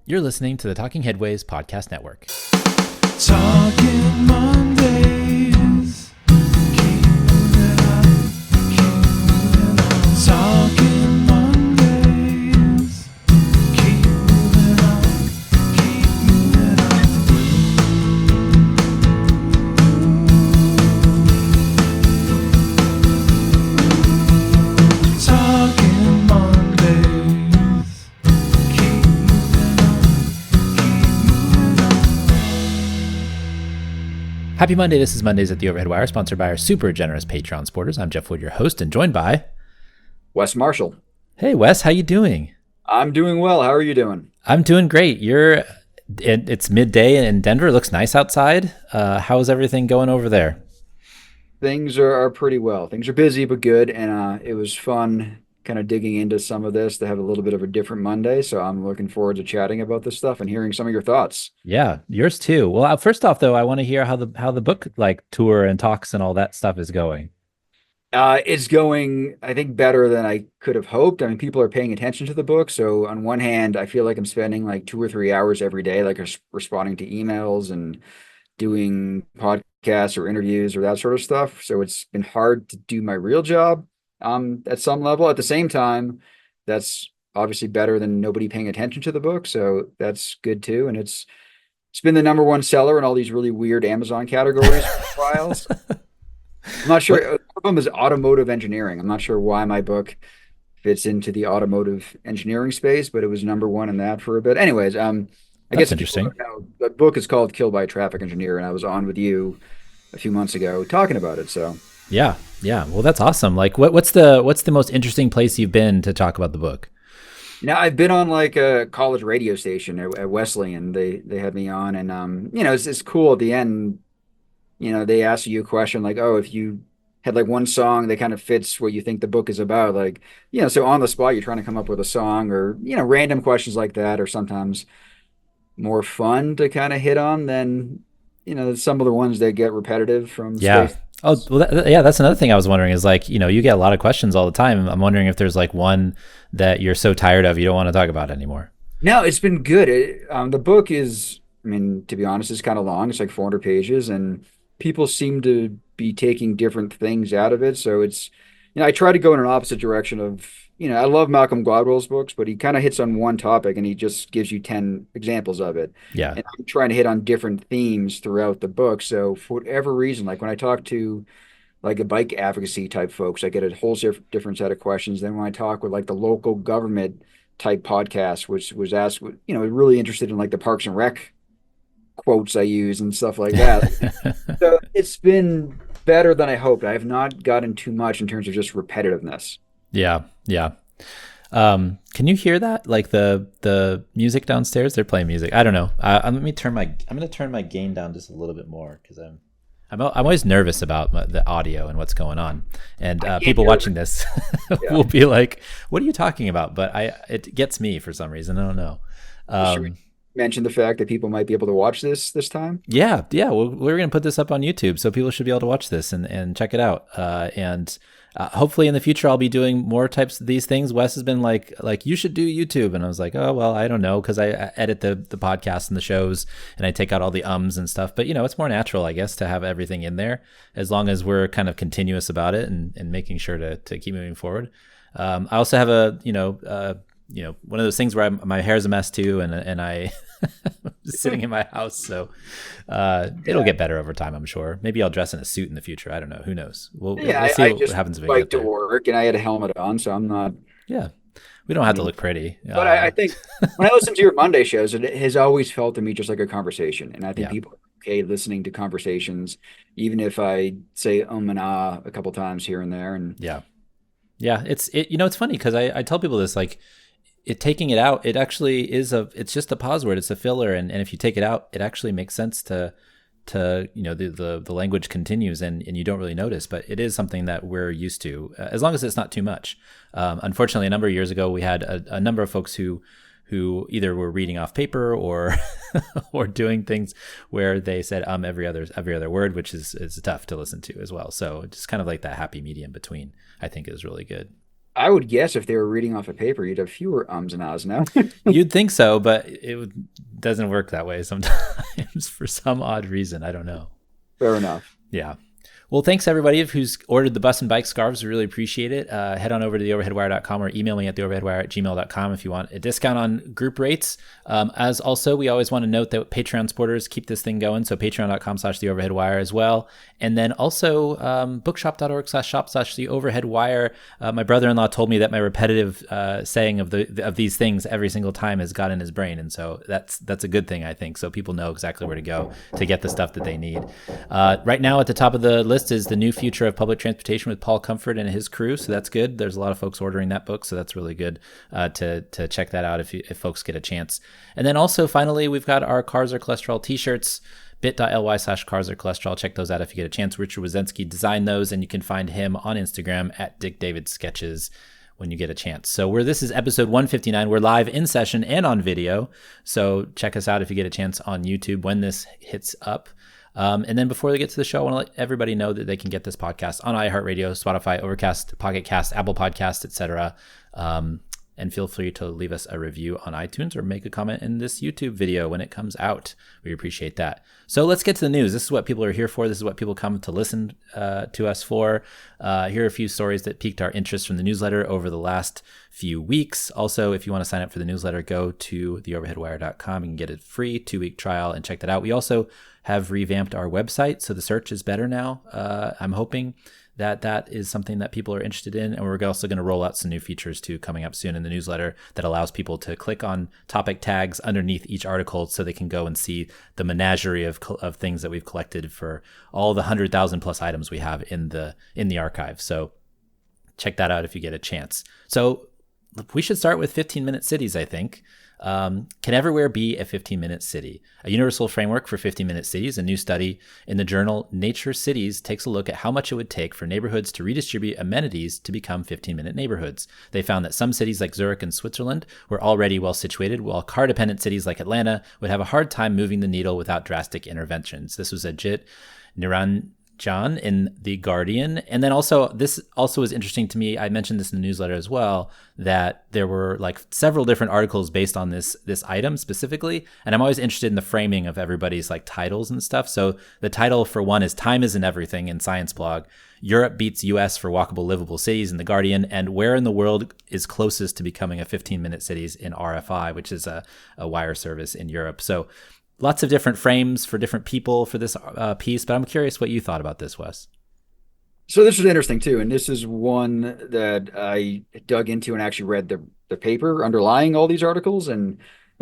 You're listening to the Talking Headways Podcast Network. Talking Mondays. Keep moving on. Keep moving on. Talking Mondays. Keep moving on. Keep moving on. Talking Mondays. Keep moving on. Happy Monday. This is Mondays at the Overhead Wire, sponsored by our super generous Patreon supporters. I'm Jeff Wood, your host, and joined by... Wes Marshall. Hey, Wes. How you doing? I'm doing well. How are you doing? I'm doing great. It's midday in Denver. It looks nice outside. How's everything going over there? Things are pretty well. Things are busy but good, and it was fun kind of digging into some of this to have a little bit of a different Monday. So I'm looking forward to chatting about this stuff and hearing some of your thoughts. Yeah, yours too. Well, first off, though, I want to hear how the book tour and talks and all that stuff is going. It's going, I think, better than I could have hoped. I mean, people are paying attention to the book. So on one hand, I feel like I'm spending like 2 or 3 hours every day, responding to emails and doing podcasts or interviews or that sort of stuff. So it's been hard to do my real job at some level. At the same time, that's obviously better than nobody paying attention to the book. So that's good too. And it's been the #1 seller in all these really weird Amazon categories for whiles. I'm not sure. One of them is automotive engineering. I'm not sure why my book fits into the automotive engineering space, but it was #1 in that for a bit. Anyways, I guess interesting. The book is called Killed by a Traffic Engineer, and I was on with you a few months ago talking about it. So Yeah. Well, that's awesome. Like, what's the most interesting place you've been to talk about the book? I've been on like a college radio station at Wesleyan. They had me on, and it's cool at the end. They ask you a question like, oh, if you had like one song that kind of fits what you think the book is about, so on the spot you're trying to come up with a song, or random questions like that are sometimes more fun to kind of hit on than some of the ones that get repetitive from space. Oh, well, that's another thing I was wondering is you get a lot of questions all the time. I'm wondering if there's like one that you're so tired of you don't want to talk about anymore. No, it's been good. The book is, I mean, to be honest, it's kind of long. It's like 400 pages, and people seem to be taking different things out of it. So it's, I try to go in an opposite direction of, I love Malcolm Gladwell's books, but he kind of hits on one topic and he just gives you 10 examples of it. Yeah. And I'm trying to hit on different themes throughout the book. So for whatever reason, like when I talk to like a bike advocacy type folks, I get a whole different set of questions. Then when I talk with like the local government type podcast, which was asked, really interested in like the Parks and Rec quotes I use and stuff like that. So it's been better than I hoped. I have not gotten too much in terms of just repetitiveness. Yeah. Can you hear that? Like the music downstairs? They're playing music. I don't know. I'm going to turn my gain down just a little bit more because I'm always nervous about the audio and what's going on. And people watching this will be like, "What are you talking about?" But it gets me for some reason. I don't know. Should we mention the fact that people might be able to watch this time? Yeah. Well, we're going to put this up on YouTube, so people should be able to watch this and check it out. And hopefully in the future, I'll be doing more types of these things. Wes has been like you should do YouTube, and I was like, oh well, I don't know, because I edit the podcasts and the shows, and I take out all the ums and stuff. But it's more natural, I guess, to have everything in there as long as we're kind of continuous about it and making sure to keep moving forward. I also have one of those things where my hair's a mess too, and I just sitting in my house, so it'll get better over time, I'm sure. Maybe I'll dress in a suit in the future. I don't know. Who knows? We'll see what happens when we get there. To work, and I had a helmet on, so I'm not. Yeah, we don't have to look pretty. But I think when I listen to your Monday shows, it has always felt to me just like a conversation, and I think people are okay listening to conversations, even if I say and ah a couple times here and there. And yeah, it's funny because I tell people this, like, taking it out, it actually it's just a pause word. It's a filler. And if you take it out, it actually makes sense to the language continues and you don't really notice, but it is something that we're used to as long as it's not too much. Unfortunately, a number of years ago, we had a number of folks who either were reading off paper or or doing things where they said every other word, which is tough to listen to as well. So just kind of like that happy medium between, I think, is really good. I would guess if they were reading off a paper, you'd have fewer ums and ahs now. You'd think so, but doesn't work that way sometimes for some odd reason. I don't know. Fair enough. Yeah. Well, thanks everybody who's ordered the Bus and Bike scarves. We really appreciate it. Head on over to theoverheadwire.com or email me at theoverheadwire@gmail.com if you want a discount on group rates. As also, we always want to note that Patreon supporters keep this thing going. So patreon.com/theoverheadwire as well. And then also bookshop.org/shop/theoverheadwire. My brother-in-law told me that my repetitive saying of these things every single time has got in his brain. And so that's a good thing, I think. So people know exactly where to go to get the stuff that they need. Right now at the top of the list is The New Future of Public Transportation with Paul Comfort and his crew. So that's good. There's a lot of folks ordering that book. So that's really good to check that out if folks get a chance. And then also finally, we've got our Cars Are Cholesterol t-shirts, bit.ly/Cars Are Cholesterol. Check those out if you get a chance. Richard Wazensky designed those, and you can find him on Instagram at Dick David Sketches when you get a chance. So this is episode 159. We're live in session and on video. So check us out if you get a chance on YouTube when this hits up. And then before we get to the show, I want to let everybody know that they can get this podcast on iHeartRadio, Spotify, Overcast, Pocket Cast, Apple Podcast, etc. And feel free to leave us a review on iTunes or make a comment in this YouTube video when it comes out. We appreciate that. So let's get to the news. This is what people are here for. This is what people come to listen to us for. Here are a few stories that piqued our interest from the newsletter over the last few weeks. Also, if you want to sign up for the newsletter, go to theoverheadwire.com. You can get a free 2-week trial and check that out. We also have revamped our website, so the search is better now. I'm hoping that is something that people are interested in. And we're also going to roll out some new features too coming up soon in the newsletter that allows people to click on topic tags underneath each article so they can go and see the menagerie of things that we've collected for all the 100,000 plus items we have in the archive. So check that out if you get a chance. So we should start with 15-minute cities, I think. Can everywhere be a 15-minute city? A universal framework for 15-minute cities. A new study in the journal Nature Cities takes a look at how much it would take for neighborhoods to redistribute amenities to become 15-minute neighborhoods. They found that some cities like Zurich and Switzerland were already well situated, while car-dependent cities like Atlanta would have a hard time moving the needle without drastic interventions. This was Ajit Niranjan in The Guardian. And then also, this also was interesting to me. I mentioned this in the newsletter as well, that there were like several different articles based on this item specifically. And I'm always interested in the framing of everybody's like titles and stuff. So the title for one is Time Isn't Everything in Science Blog. Europe beats US for walkable, livable cities in The Guardian. And where in the world is closest to becoming a 15-minute cities in RFI, which is a wire service in Europe. So lots of different frames for different people for this piece, but I'm curious what you thought about this, Wes. So this was interesting too, and this is one that I dug into and actually read the paper underlying all these articles. And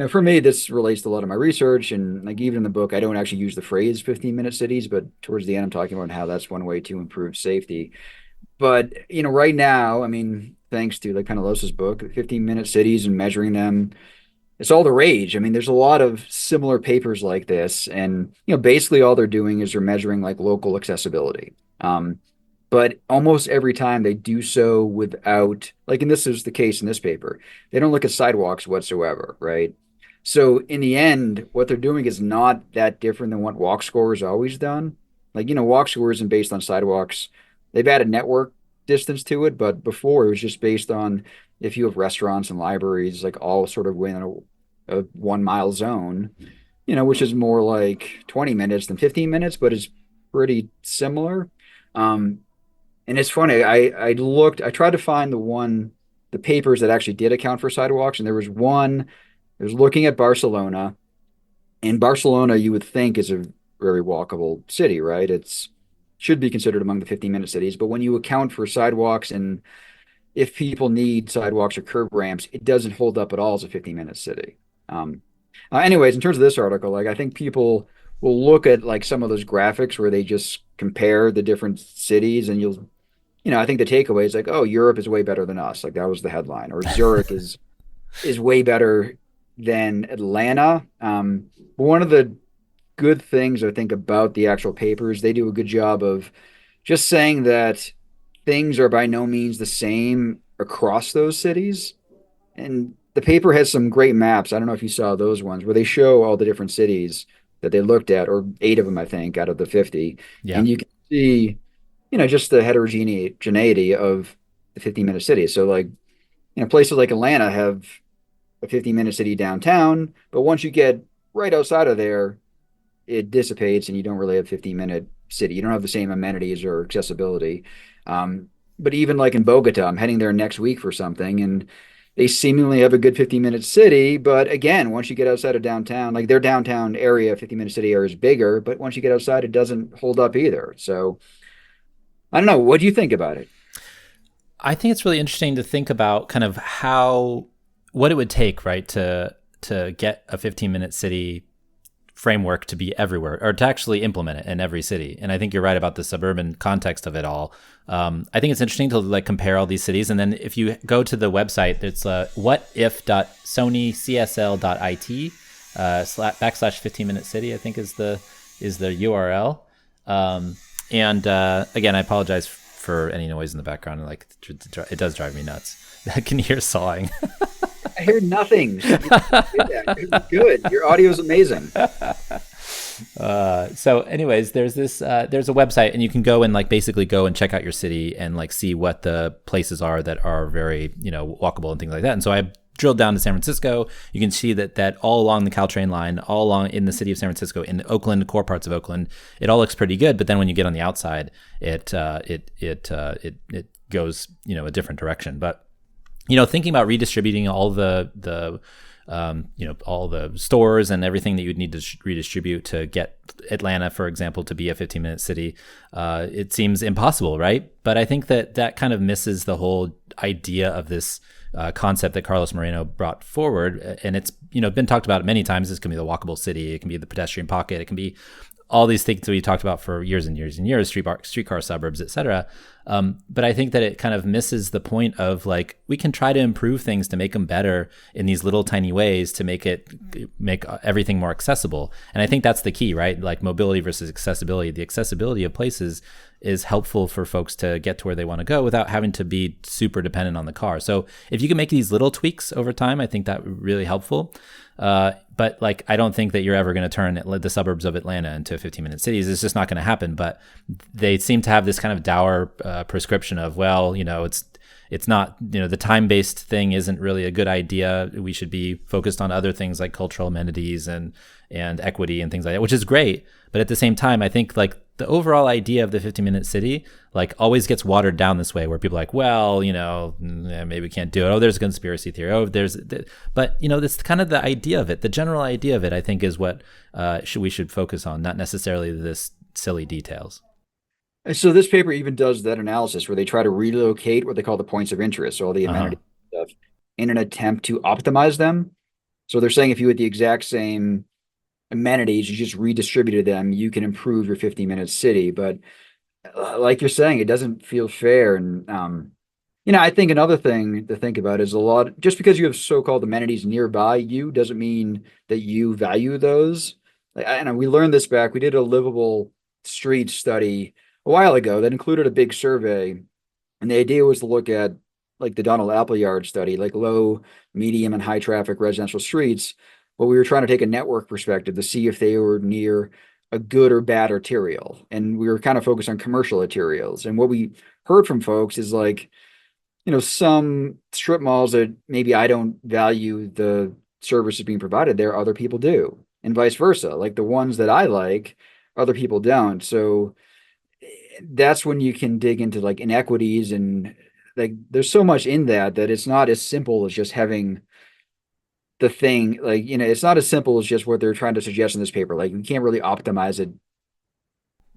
for me, this relates to a lot of my research. And like even in the book, I don't actually use the phrase 15-minute cities, but towards the end, I'm talking about how that's one way to improve safety. But right now, I mean, thanks to like Penelos's book, 15-minute cities and measuring them, it's all the rage. I mean, there's a lot of similar papers like this, and basically all they're doing is they're measuring like local accessibility. But almost every time they do so without, like, and this is the case in this paper, they don't look at sidewalks whatsoever, right? So in the end, what they're doing is not that different than what walk score has always done. Like, walk score isn't based on sidewalks. They've added network distance to it, but before it was just based on if you have restaurants and libraries, like all sort of within a 1 mile zone, which is more like 20 minutes than 15 minutes, but it's pretty similar. And it's funny, I tried to find the papers that actually did account for sidewalks. And there was one, it was looking at Barcelona. And Barcelona, you would think, is a very walkable city, right? Should be considered among the 15-minute cities. But when you account for sidewalks and if people need sidewalks or curb ramps, it doesn't hold up at all as a 15-minute city. Anyways, in terms of this article, like I think people will look at like some of those graphics where they just compare the different cities, and I think the takeaway is like, oh, Europe is way better than us. Like that was the headline. Or Zurich is way better than Atlanta. But one of the good things I think about the actual papers, they do a good job of just saying that things are by no means the same across those cities. And the paper has some great maps. I don't know if you saw those ones where they show all the different cities that they looked at, or 8 of them, I think, out of the 50. Yeah. And you can see, just the heterogeneity of the 15-minute city. So like, places like Atlanta have a 15-minute city downtown, but once you get right outside of there, it dissipates and you don't really have 15-minute city. You don't have the same amenities or accessibility. But even like in Bogota, I'm heading there next week for something, and they seemingly have a good 15-minute city. But again, once you get outside of downtown, like their downtown area, 15-minute city area is bigger, but once you get outside, it doesn't hold up either. So I don't know. What do you think about it? I think it's really interesting to think about kind of what it would take, right, to get a 15-minute city framework to be everywhere, or to actually implement it in every city. And I think you're right about the suburban context of it all. I think it's interesting to like compare all these cities. And then if you go to the website, it's whatif.sonycsl.it / 15-minute city, I think is the URL. And again, I apologize for any noise in the background. Like it does drive me nuts. I can hear sawing. I hear nothing. So you're good. Your audio is amazing. So anyways, there's a website, and you can go and like basically go and check out your city and like see what the places are that are very, walkable and things like that. And so I drilled down to San Francisco. You can see that all along the Caltrain line, all along in the city of San Francisco, in Oakland, core parts of Oakland, it all looks pretty good. But then when you get on the outside, it goes, a different direction. But thinking about redistributing all all the stores and everything that you'd need to redistribute to get Atlanta, for example, to be a 15-minute city, it seems impossible, right? But I think that kind of misses the whole idea of this concept that Carlos Moreno brought forward. And it's, been talked about many times. This can be the walkable city. It can be the pedestrian pocket. It can be all these things that we talked about for years and years and years, streetcar suburbs, et cetera. But I think that it kind of misses the point of like, we can try to improve things to make them better in these little tiny ways to make everything more accessible. And I think that's the key, right? Like mobility versus accessibility. The accessibility of places is helpful for folks to get to where they want to go without having to be super dependent on the car. So if you can make these little tweaks over time, I think that would be really helpful. But like, I don't think that you're ever going to turn the suburbs of Atlanta into 15-minute cities. It's just not going to happen. But they seem to have this kind of dour prescription of, well, it's not, the time-based thing isn't really a good idea. We should be focused on other things like cultural amenities and equity and things like that, which is great. But at the same time, I think like the overall idea of the 15-minute city like always gets watered down this way, where people are like, well, maybe we can't do it. Oh, there's a conspiracy theory. Oh, but that's kind of the idea of it. The general idea of it, I think, is what we should focus on, not necessarily this silly details. And so this paper even does that analysis where they try to relocate what they call the points of interest, so all the amenities stuff, in an attempt to optimize them. So they're saying if you had the exact same amenities, you just redistributed them, you can improve your 15-minute city. But like you're saying, it doesn't feel fair. And I think another thing to think about is just because you have so-called amenities nearby you doesn't mean that you value those. And we learned this back. We did a livable street study a while ago that included a big survey, and the idea was to look at like the Donald Appleyard study, like low, medium, and high traffic residential streets. But we were trying to take a network perspective to see if they were near a good or bad arterial. And we were kind of focused on commercial arterials. And what we heard from folks is like, some strip malls that maybe I don't value the services being provided there, other people do. And vice versa. Like the ones that I like, other people don't. So that's when you can dig into like inequities, and like there's so much in that it's not as simple as just having the thing. Like, it's not as simple as just what they're trying to suggest in this paper. Like, you can't really optimize it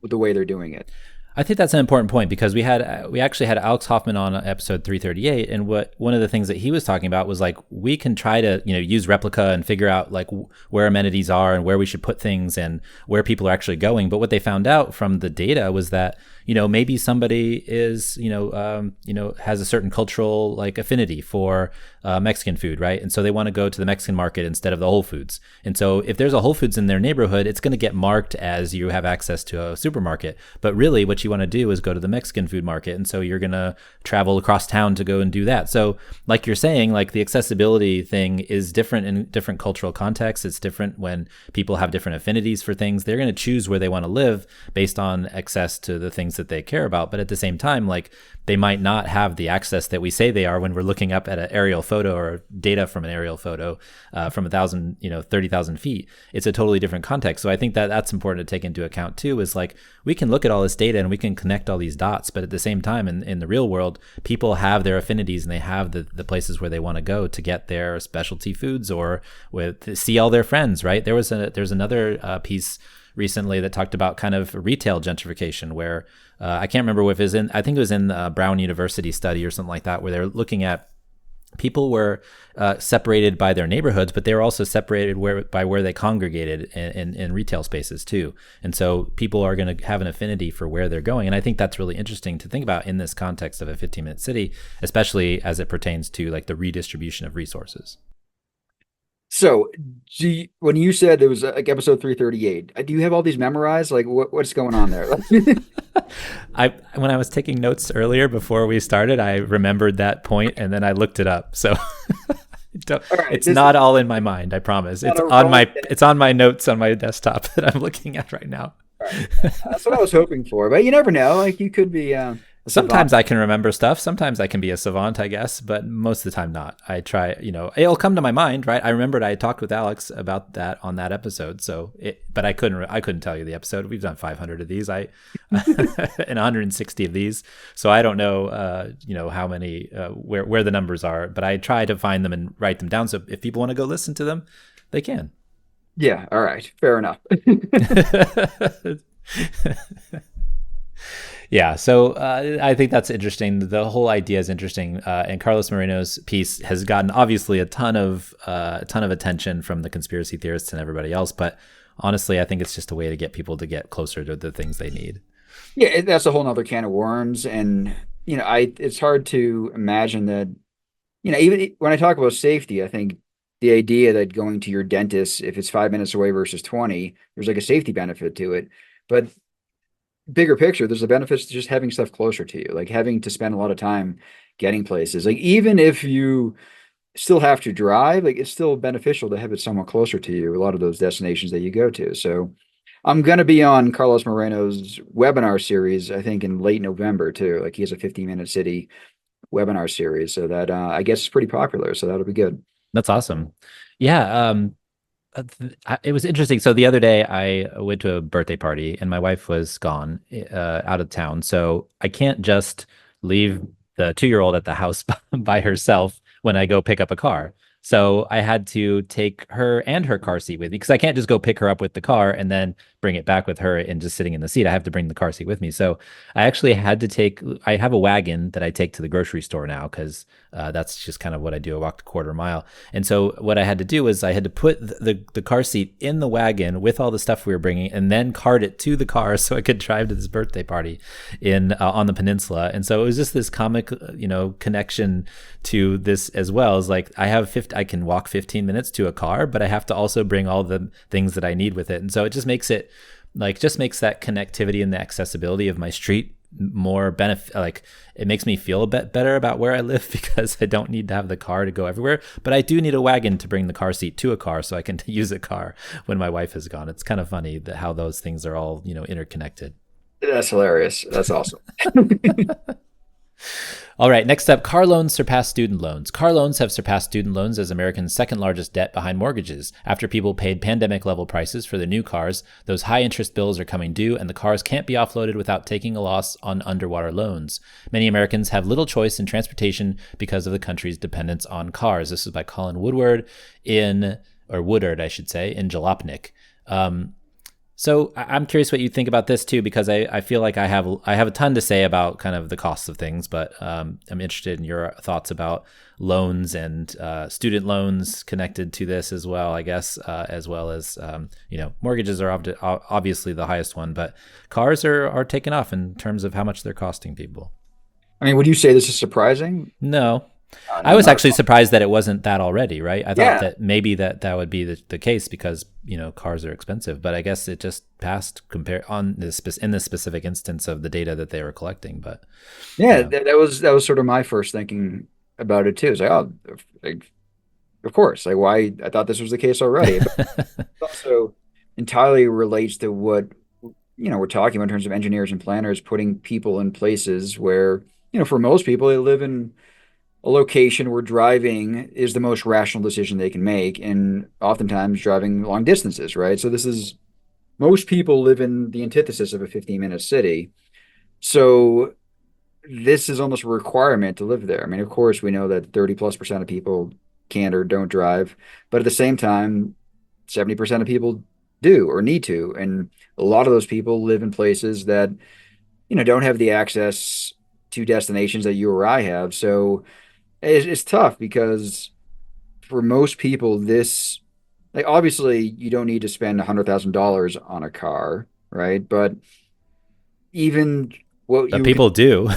with the way they're doing it. I think that's an important point, because we actually had Alex Hoffman on episode 338, and one of the things that he was talking about was like, we can try to use Replica and figure out like where amenities are and where we should put things and where people are actually going. But what they found out from the data was that maybe somebody is has a certain cultural like affinity for Mexican food, right? And so they want to go to the Mexican market instead of the Whole Foods. And so if there's a Whole Foods in their neighborhood, it's going to get marked as you have access to a supermarket. But really, what you want to do is go to the Mexican food market. And so you're going to travel across town to go and do that. So like you're saying, like the accessibility thing is different in different cultural contexts. It's different when people have different affinities for things. They're going to choose where they want to live based on access to the things that they care about. But at the same time, like they might not have the access that we say they are when we're looking up at an aerial photo or data from an aerial photo from 30,000 feet. It's a totally different context. So I think that that's important to take into account too, is like we can look at all this data and we can connect all these dots, but at the same time in the real world, people have their affinities and they have the places where they want to go to get their specialty foods or to see all their friends, right? There's another piece recently that talked about kind of retail gentrification where I can't remember if it was I think it was in Brown University study or something like that, where they're looking at people were separated by their neighborhoods, but they were also separated by where they congregated in retail spaces too. And so people are going to have an affinity for where they're going. And I think that's really interesting to think about in this context of a 15-minute city, especially as it pertains to like the redistribution of resources. So, when you said it was like episode 338, do you have all these memorized? Like, what's going on there? When I was taking notes earlier before we started, I remembered that point and then I looked it up. So it's not all in my mind, I promise. It's on my notes on my desktop that I'm looking at right now. Right. That's what I was hoping for, but you never know. Like you could be. Sometimes I can remember stuff. Sometimes I can be a savant, I guess, but most of the time not. I try, it'll come to my mind, right? I remembered I talked with Alex about that on that episode. But I couldn't tell you the episode. We've done 500 of these, and 160 of these. So I don't know, how many, where the numbers are, but I try to find them and write them down. So if people want to go listen to them, they can. Yeah. All right. Fair enough. Yeah, so I think that's interesting. The whole idea is interesting, and Carlos Moreno's piece has gotten obviously a ton of attention from the conspiracy theorists and everybody else. But honestly, I think it's just a way to get people to get closer to the things they need. Yeah, that's a whole nother can of worms, and it's hard to imagine that. Even when I talk about safety, I think the idea that going to your dentist, if it's 5 minutes away versus 20, there's like a safety benefit to it, but bigger picture, there's the benefits to just having stuff closer to you, like having to spend a lot of time getting places. Like even if you still have to drive, like it's still beneficial to have it somewhat closer to you, a lot of those destinations that you go to. So I'm going to be on Carlos Moreno's webinar series, I think in late November too. Like he has a 15-minute city webinar series. So that I guess is pretty popular. So that'll be good. That's awesome. Yeah. It was interesting. So the other day I went to a birthday party and my wife was gone out of town. So I can't just leave the 2-year-old at the house by herself when I go pick up a car. So I had to take her and her car seat with me because I can't just go pick her up with the car and then bring it back with her and just sitting in the seat. I have to bring the car seat with me. So I actually had to I have a wagon that I take to the grocery store now because that's just kind of what I do. I walk a quarter mile. And so what I had to do was I had to put the car seat in the wagon with all the stuff we were bringing and then cart it to the car so I could drive to this birthday party on the peninsula. And so it was just this comic, connection to this as well. As like I can walk 15 minutes to a car, but I have to also bring all the things that I need with it. And so it just makes that connectivity and the accessibility of my street more like it makes me feel a bit better about where I live because I don't need to have the car to go everywhere, but I do need a wagon to bring the car seat to a car so I can use a car when my wife is gone. It's kind of funny how those things are all, interconnected. That's hilarious. That's awesome. All right, next up, car loans surpass student loans. Car loans have surpassed student loans as Americans' second largest debt behind mortgages. After people paid pandemic-level prices for their new cars, those high-interest bills are coming due, and the cars can't be offloaded without taking a loss on underwater loans. Many Americans have little choice in transportation because of the country's dependence on cars. This is by Colin Woodard, in Jalopnik. So I'm curious what you think about this too, because I feel like I have a ton to say about kind of the costs of things, but I'm interested in your thoughts about loans and student loans connected to this as well, I guess, as well as mortgages are obviously the highest one, but cars are taking off in terms of how much they're costing people. I mean, would you say this is surprising? No. I No, was not at actually all. surprised that it wasn't that already, right? I thought Yeah, that maybe that would be the case because, cars are expensive, but I guess it just passed compare on this in this specific instance of the data that they were collecting. But yeah, yeah. that was sort of my first thinking about it too. It's like, oh, like, of course, like why I thought this was the case already, but it also entirely relates to what we're talking about in terms of engineers and planners putting people in places where, for most people, they live in a location where driving is the most rational decision they can make, and oftentimes driving long distances, right? So this is most people live in the antithesis of a 15-minute city. So this is almost a requirement to live there. I mean, of course, we know that 30+% of people can't or don't drive, but at the same time, 70% of people do or need to. And a lot of those people live in places that, don't have the access to destinations that you or I have. So it's tough because for most people, this, like, obviously, you don't need to spend $100,000 on a car, right? But even what But you would people do.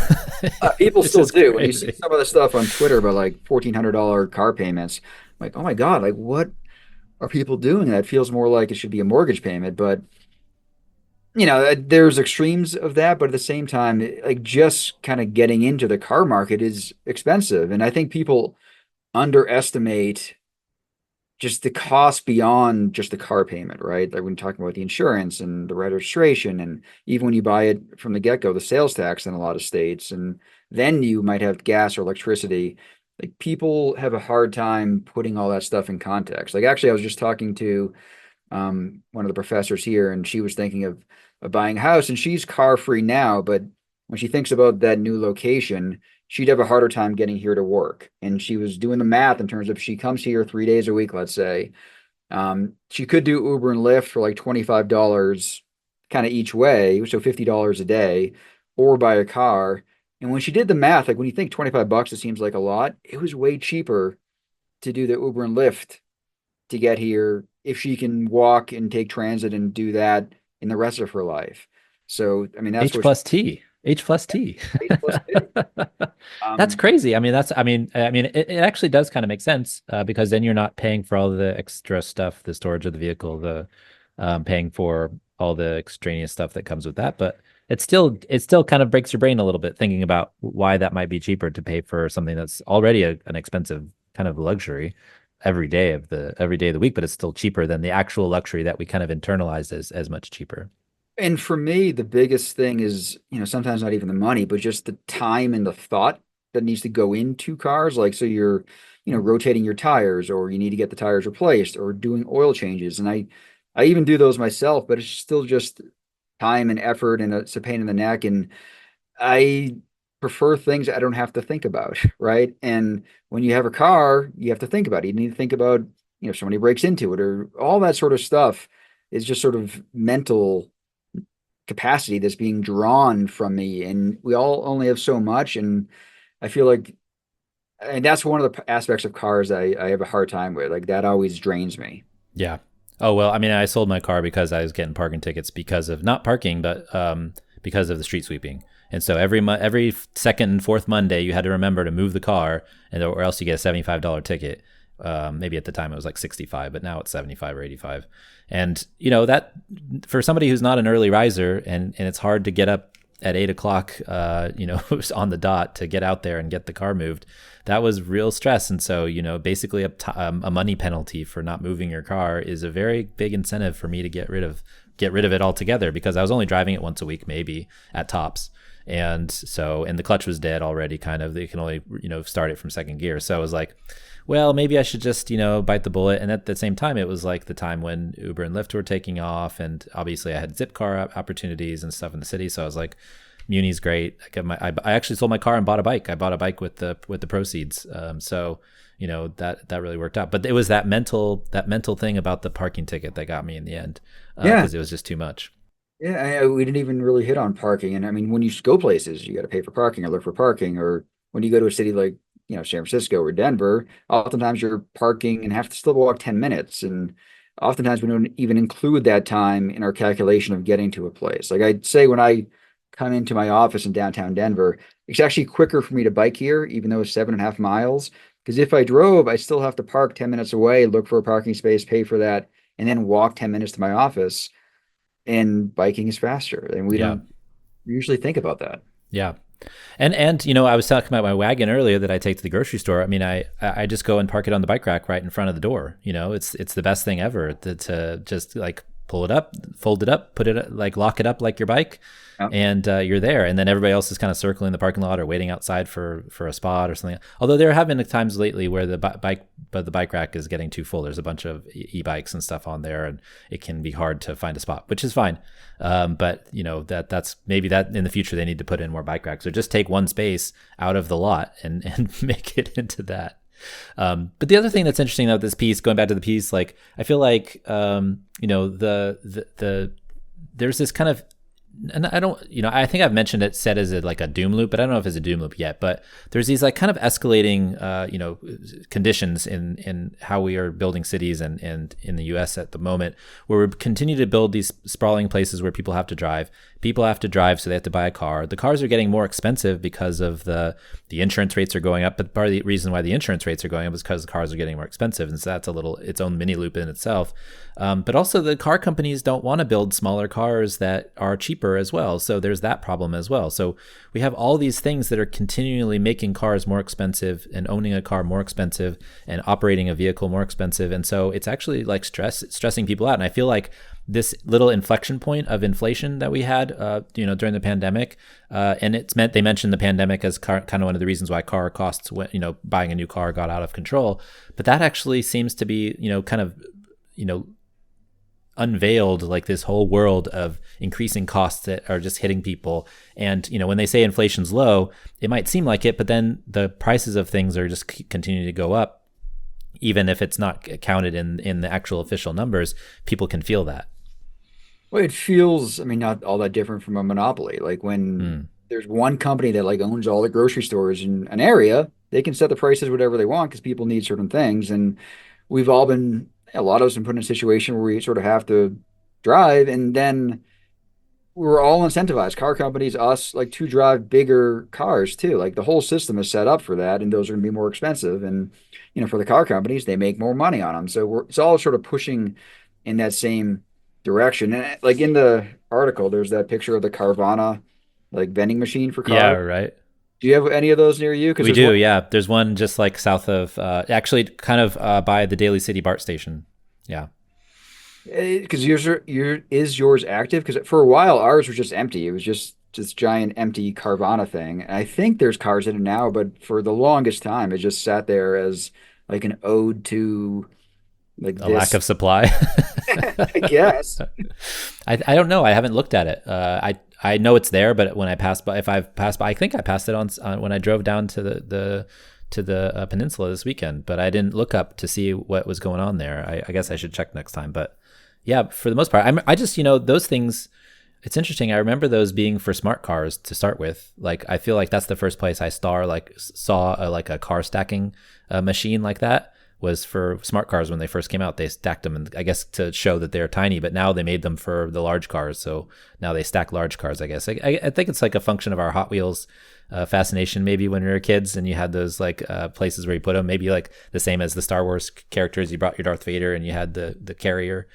people It's still just do. When you see crazy. some of the stuff on Twitter about like $1,400 car payments, I'm like, oh my God, like what are people doing? That feels more like it should be a mortgage payment. But there's extremes of that, but at the same time, like just kind of getting into the car market is expensive. And I think people underestimate just the cost beyond just the car payment, right? Like when talking about the insurance and the registration, and even when you buy it from the get-go, the sales tax in a lot of states, and then you might have gas or electricity. Like people have a hard time putting all that stuff in context. Like actually, I was just talking to one of the professors here, and she was thinking of buying a house, and she's car free now, but when she thinks about that new location, she'd have a harder time getting here to work. And she was doing the math in terms of if she comes here 3 days a week, let's say, she could do Uber and Lyft for like $25 kind of each way, so $50 a day, or buy a car. And when she did the math, like when you think 25 bucks, it seems like a lot. It was way cheaper to do the Uber and Lyft to get here if she can walk and take transit and do that in the rest of her life. So, I mean, that's H what she, plus T. H plus T. H plus two. That's Um, crazy. I mean, it actually does kind of make sense because then you're not paying for all the extra stuff, the storage of the vehicle, the paying for all the extraneous stuff that comes with that. But it still kind of breaks your brain a little bit thinking about why that might be cheaper to pay for something that's already an expensive kind of luxury every day of the week, but it's still cheaper than the actual luxury that we kind of internalized as much cheaper. and for me, the biggest thing is, sometimes not even the money, but just the time and the thought that needs to go into cars. Like, so you're, rotating your tires, or you need to get the tires replaced, or doing oil changes. And I even do those myself, but it's still just time and effort, and it's a pain in the neck. And I prefer things I don't have to think about, right? And when you have a car, you have to think about it. You need to think about, if somebody breaks into it, or all that sort of stuff is just sort of mental capacity that's being drawn from me. And we all only have so much. And I feel like, and that's one of the aspects of cars I have a hard time with. Like that always drains me. Yeah. Oh, well, I mean, I sold my car because I was getting parking tickets because of not parking, but because of the street sweeping. And so every second and fourth Monday, you had to remember to move the car, or else you get a $75 ticket. Maybe at the time it was like 65, but now it's 75 or 85. And that for somebody who's not an early riser, and it's hard to get up at 8 o'clock, on the dot to get out there and get the car moved. That was real stress. And so, basically a money penalty for not moving your car is a very big incentive for me to get rid of it altogether, because I was only driving it once a week, maybe at tops. And the clutch was dead already, kind of. They can only, start it from second gear. So I was like, well, maybe I should just, bite the bullet. And at the same time, it was like the time when Uber and Lyft were taking off. And obviously I had zip car opportunities and stuff in the city. So I was like, Muni's great. I actually sold my car and bought a bike. I bought a bike with the proceeds. So, that really worked out. But it was that mental thing about the parking ticket that got me in the end, Yeah. because it was just too much. Yeah. We didn't even really hit on parking. And I mean, when you go places, you got to pay for parking or look for parking. Or when you go to a city like, San Francisco or Denver, oftentimes you're parking and have to still walk 10 minutes. And oftentimes we don't even include that time in our calculation of getting to a place. Like I'd say when I come into my office in downtown Denver, it's actually quicker for me to bike here, even though it's 7.5 miles. Because if I drove, I still have to park 10 minutes away, look for a parking space, pay for that, and then walk 10 minutes to my office. And biking is faster. And we Yeah. don't usually think about that. Yeah. And you know, I was talking about my wagon earlier that I take to the grocery store. I mean, I just go and park it on the bike rack right in front of the door. You know, it's the best thing ever to just like pull it up, fold it up, put it like lock it up like your bike, Yeah. and you're there. And then everybody else is kind of circling the parking lot or waiting outside for a spot or something. Although there have been times lately where the bike rack is getting too full. There's a bunch of e-bikes and stuff on there, and it can be hard to find a spot, which is fine. But you know, that's maybe that in the future they need to put in more bike racks, or just take one space out of the lot and make it into that. But the other thing that's interesting about this piece, going back to the piece, like I feel like you know, the there's this kind of, and I don't, you know, I think I've mentioned it said as like a doom loop, but I don't know if it's a doom loop yet. But there's these like kind of escalating, you know, conditions in how we are building cities and in the U.S. at the moment, where we continue to build these sprawling places where people have to drive. People have to drive, so they have to buy a car. The cars are getting more expensive because of the insurance rates are going up. But part of the reason why the insurance rates are going up is because the cars are getting more expensive, and so that's a little its own mini loop in itself. But also the car companies don't want to build smaller cars that are cheaper as well. So there's that problem as well. So we have all these things that are continually making cars more expensive and owning a car more expensive and operating a vehicle more expensive. And so it's actually like stressing people out. And I feel like this little inflection point of inflation that we had, you know, during the pandemic, and they mentioned the pandemic as kind of one of the reasons why car costs went, you know, buying a new car got out of control. But that actually seems to be, you know, kind of, you know, unveiled like this whole world of increasing costs that are just hitting people. And, you know, when they say inflation's low, it might seem like it, but then the prices of things are just continuing to go up. Even if it's not counted in the actual official numbers, people can feel that. Well, it feels, I mean, not all that different from a monopoly. Like when there's one company that like owns all the grocery stores in an area, they can set the prices whatever they want because people need certain things. And we've all been, a lot of us been put in a situation where we sort of have to drive, and then we're all incentivized, car companies, us, like to drive bigger cars too. Like the whole system is set up for that, and those are going to be more expensive. And, you know, for the car companies, they make more money on them. So it's all sort of pushing in that same direction. And like in the article, there's that picture of the Carvana like vending machine for cars. Yeah, right. Do you have any of those near you? We do, yeah. There's one just like south of, actually kind of by the Daly City BART station. Yeah. Because is yours active? Because for a while ours was just empty. It was just this giant empty Carvana thing. And I think there's cars in it now, but for the longest time it just sat there as like an ode to like a lack of supply. I guess. I don't know. I haven't looked at it. I know it's there, but when I pass by, if I've passed by, I think I passed it on when I drove down to the peninsula this weekend, but I didn't look up to see what was going on there. I guess I should check next time. But yeah, for the most part, I just, you know, those things, it's interesting. I remember those being for smart cars to start with. Like, I feel like that's the first place I saw a car stacking machine like that was for smart cars when they first came out. They stacked them, and I guess to show that they're tiny, but now they made them for the large cars. So now they stack large cars, I guess. I think it's like a function of our Hot Wheels fascination, maybe when we were kids and you had those like places where you put them, maybe like the same as the Star Wars characters. You brought your Darth Vader and you had the carrier.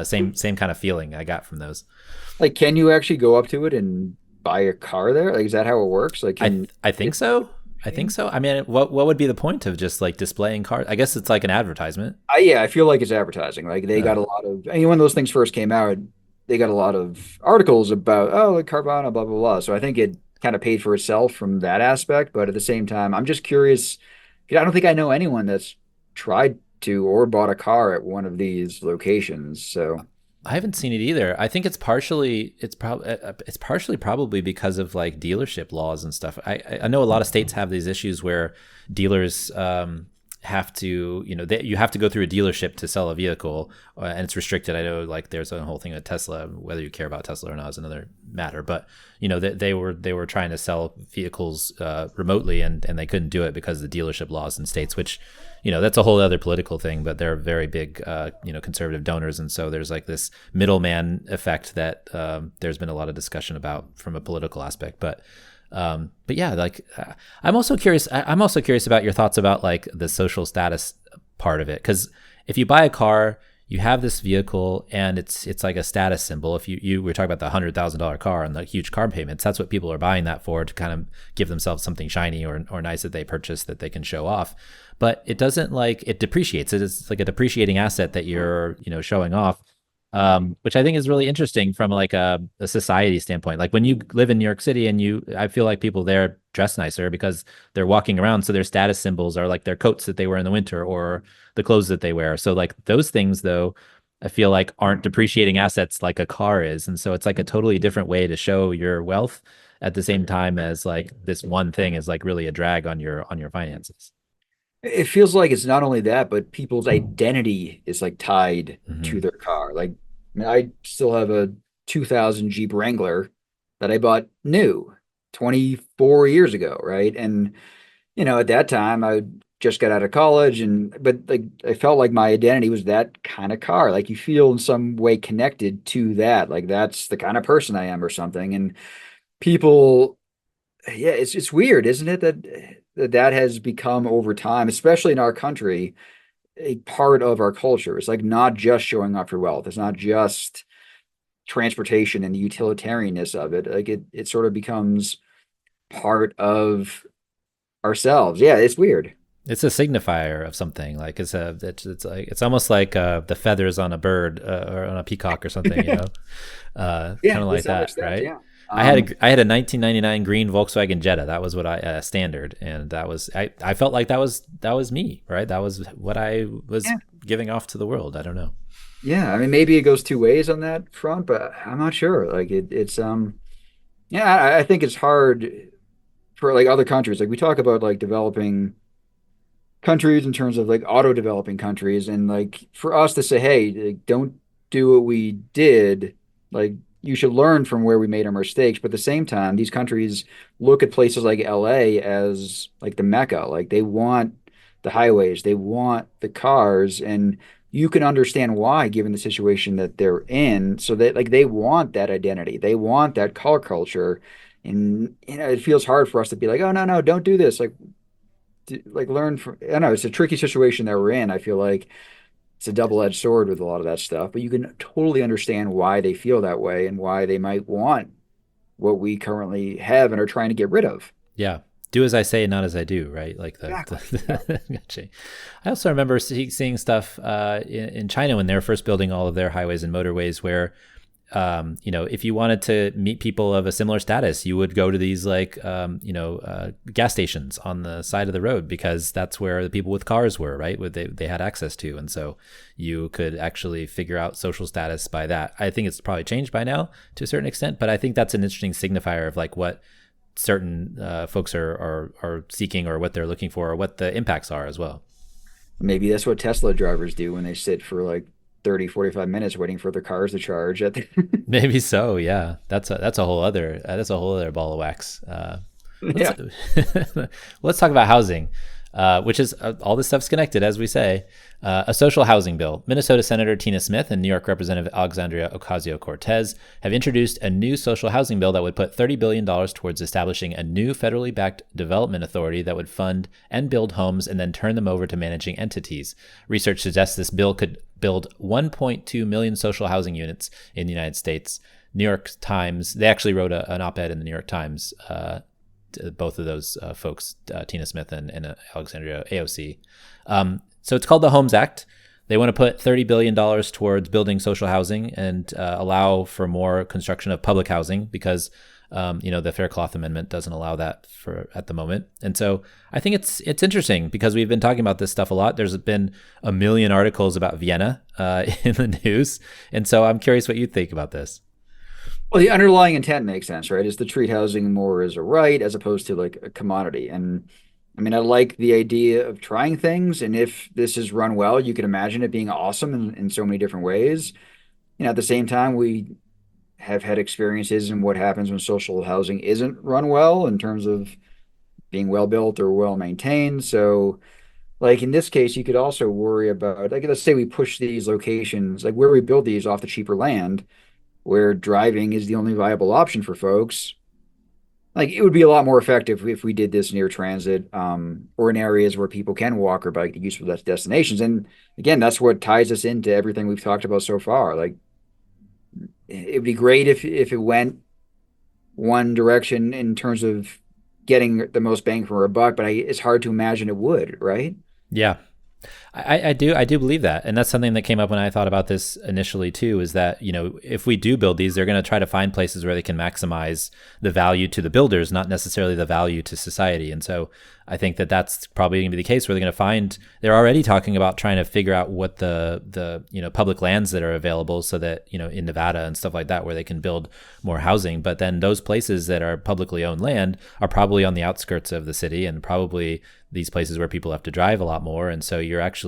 Same kind of feeling I got from those. Like, can you actually go up to it and buy a car there? Like, is that how it works? Like, I think so. I think so. I mean, what would be the point of just like displaying cars? I guess it's like an advertisement. Yeah, I feel like it's advertising. Like they got a lot of, I mean, when those things first came out, they got a lot of articles about, oh, like Carvana, blah, blah, blah. So I think it kind of paid for itself from that aspect. But at the same time, I'm just curious. I don't think I know anyone that's tried to or bought a car at one of these locations. So I haven't seen it either. I think it's partially probably because of like dealership laws and stuff. I know a lot of states have these issues where dealers have to, you have to go through a dealership to sell a vehicle, and it's restricted. I know, like, there's a whole thing with Tesla. Whether you care about Tesla or not is another matter. But they were trying to sell vehicles remotely, and they couldn't do it because of the dealership laws in states, which, that's a whole other political thing. But they're very big, conservative donors, and so there's like this middleman effect that there's been a lot of discussion about from a political aspect. But yeah, like, I'm also curious about your thoughts about like the social status part of it. Because if you buy a car, you have this vehicle, and it's like a status symbol. If you were talking about the $100,000 car and the huge car payments, that's what people are buying that for, to kind of give themselves something shiny or nice that they purchase that they can show off. But it doesn't, like, it depreciates. It's like a depreciating asset that you're showing off. Which I think is really interesting from like a society standpoint. Like when you live in New York City, I feel like people there dress nicer because they're walking around. So their status symbols are like their coats that they wear in the winter or the clothes that they wear. So like those things, though, I feel like aren't depreciating assets like a car is. And so it's like a totally different way to show your wealth at the same time as like this one thing is like really a drag on your finances. It feels like it's not only that, but people's identity is like tied Mm-hmm. to their car. Like, I mean, I still have a 2000 Jeep Wrangler that I bought new 24 years ago, right? And at that time, I just got out of college, but like I felt like my identity was that kind of car. Like you feel in some way connected to that, like that's the kind of person I am or something. And people, yeah, it's weird, isn't it, that has become over time, especially in our country, a part of our culture. It's like not just showing off your wealth. It's not just transportation and the utilitarianness of it. Like it sort of becomes part of ourselves. Yeah, it's weird. It's a signifier of something. Like it's almost like the feathers on a bird or on a peacock or something, Yeah, kind of in like some that, extent, right? yeah. I had a 1999 green Volkswagen Jetta. That was what I standard, and I felt like that was me, right? That was what I was Yeah. giving off to the world. I don't know. Yeah, I mean, maybe it goes two ways on that front, but I'm not sure. Like it's yeah, I think it's hard for like other countries. Like we talk about like developing countries in terms of like auto developing countries, and like for us to say, hey, like, don't do what we did, like you should learn from where we made our mistakes. But at the same time, these countries look at places like LA as like the Mecca. Like they want the highways, they want the cars, and you can understand why given the situation that they're in. So that like they want that identity, they want that car culture. And it feels hard for us to be like, oh no, don't do this. Like learn from, I don't know, it's a tricky situation that we're in. I feel like it's a double-edged sword with a lot of that stuff, but you can totally understand why they feel that way and why they might want what we currently have and are trying to get rid of. Yeah. Do as I say, not as I do, right? Like Exactly. Yeah. Gotcha. I also remember seeing stuff in China when they were first building all of their highways and motorways where, if you wanted to meet people of a similar status, you would go to these like, gas stations on the side of the road because that's where the people with cars were, right? What they had access to. And so you could actually figure out social status by that. I think it's probably changed by now to a certain extent, but I think that's an interesting signifier of like what certain folks are seeking or what they're looking for or what the impacts are as well. Maybe that's what Tesla drivers do when they sit for like 30, 45 minutes waiting for their cars to charge at the Maybe so. Yeah, that's a whole other ball of wax. Let's yeah. let's talk about housing, which is all this stuff's connected, as we say. A social housing bill. Minnesota Senator Tina Smith and New York Representative Alexandria Ocasio-Cortez have introduced a new social housing bill that would put $30 billion towards establishing a new federally backed development authority that would fund and build homes and then turn them over to managing entities. Research suggests this bill could build 1.2 million social housing units in the United States. New York Times, they actually wrote an op-ed in the New York Times, both of those folks, Tina Smith and Alexandria AOC. So it's called the Homes Act. They want to put $30 billion towards building social housing and allow for more construction of public housing because, the Fair Cloth Amendment doesn't allow that at the moment. And so I think it's interesting because we've been talking about this stuff a lot. There's been a million articles about Vienna in the news. And so I'm curious what you think about this. Well, the underlying intent makes sense, right? Is to treat housing more as a right as opposed to like a commodity. And I mean, I like the idea of trying things, and if this is run well, you can imagine it being awesome in so many different ways. At the same time, we have had experiences in what happens when social housing isn't run well in terms of being well built or well maintained. So, like in this case, you could also worry about, like, let's say we push these locations, like where we build these off the cheaper land, where driving is the only viable option for folks. Like it would be a lot more effective if we did this near transit, or in areas where people can walk or bike to useful destinations. And again, that's what ties us into everything we've talked about so far. Like it would be great if it went one direction in terms of getting the most bang for our buck, but it's hard to imagine it would, right? Yeah. I do believe that, and that's something that came up when I thought about this initially too. Is that if we do build these, they're going to try to find places where they can maximize the value to the builders, not necessarily the value to society. And so I think that that's probably going to be the case where they're going to find they're already talking about trying to figure out what the public lands that are available, so that in Nevada and stuff like that where they can build more housing. But then those places that are publicly owned land are probably on the outskirts of the city, and probably these places where people have to drive a lot more. And so you're actually,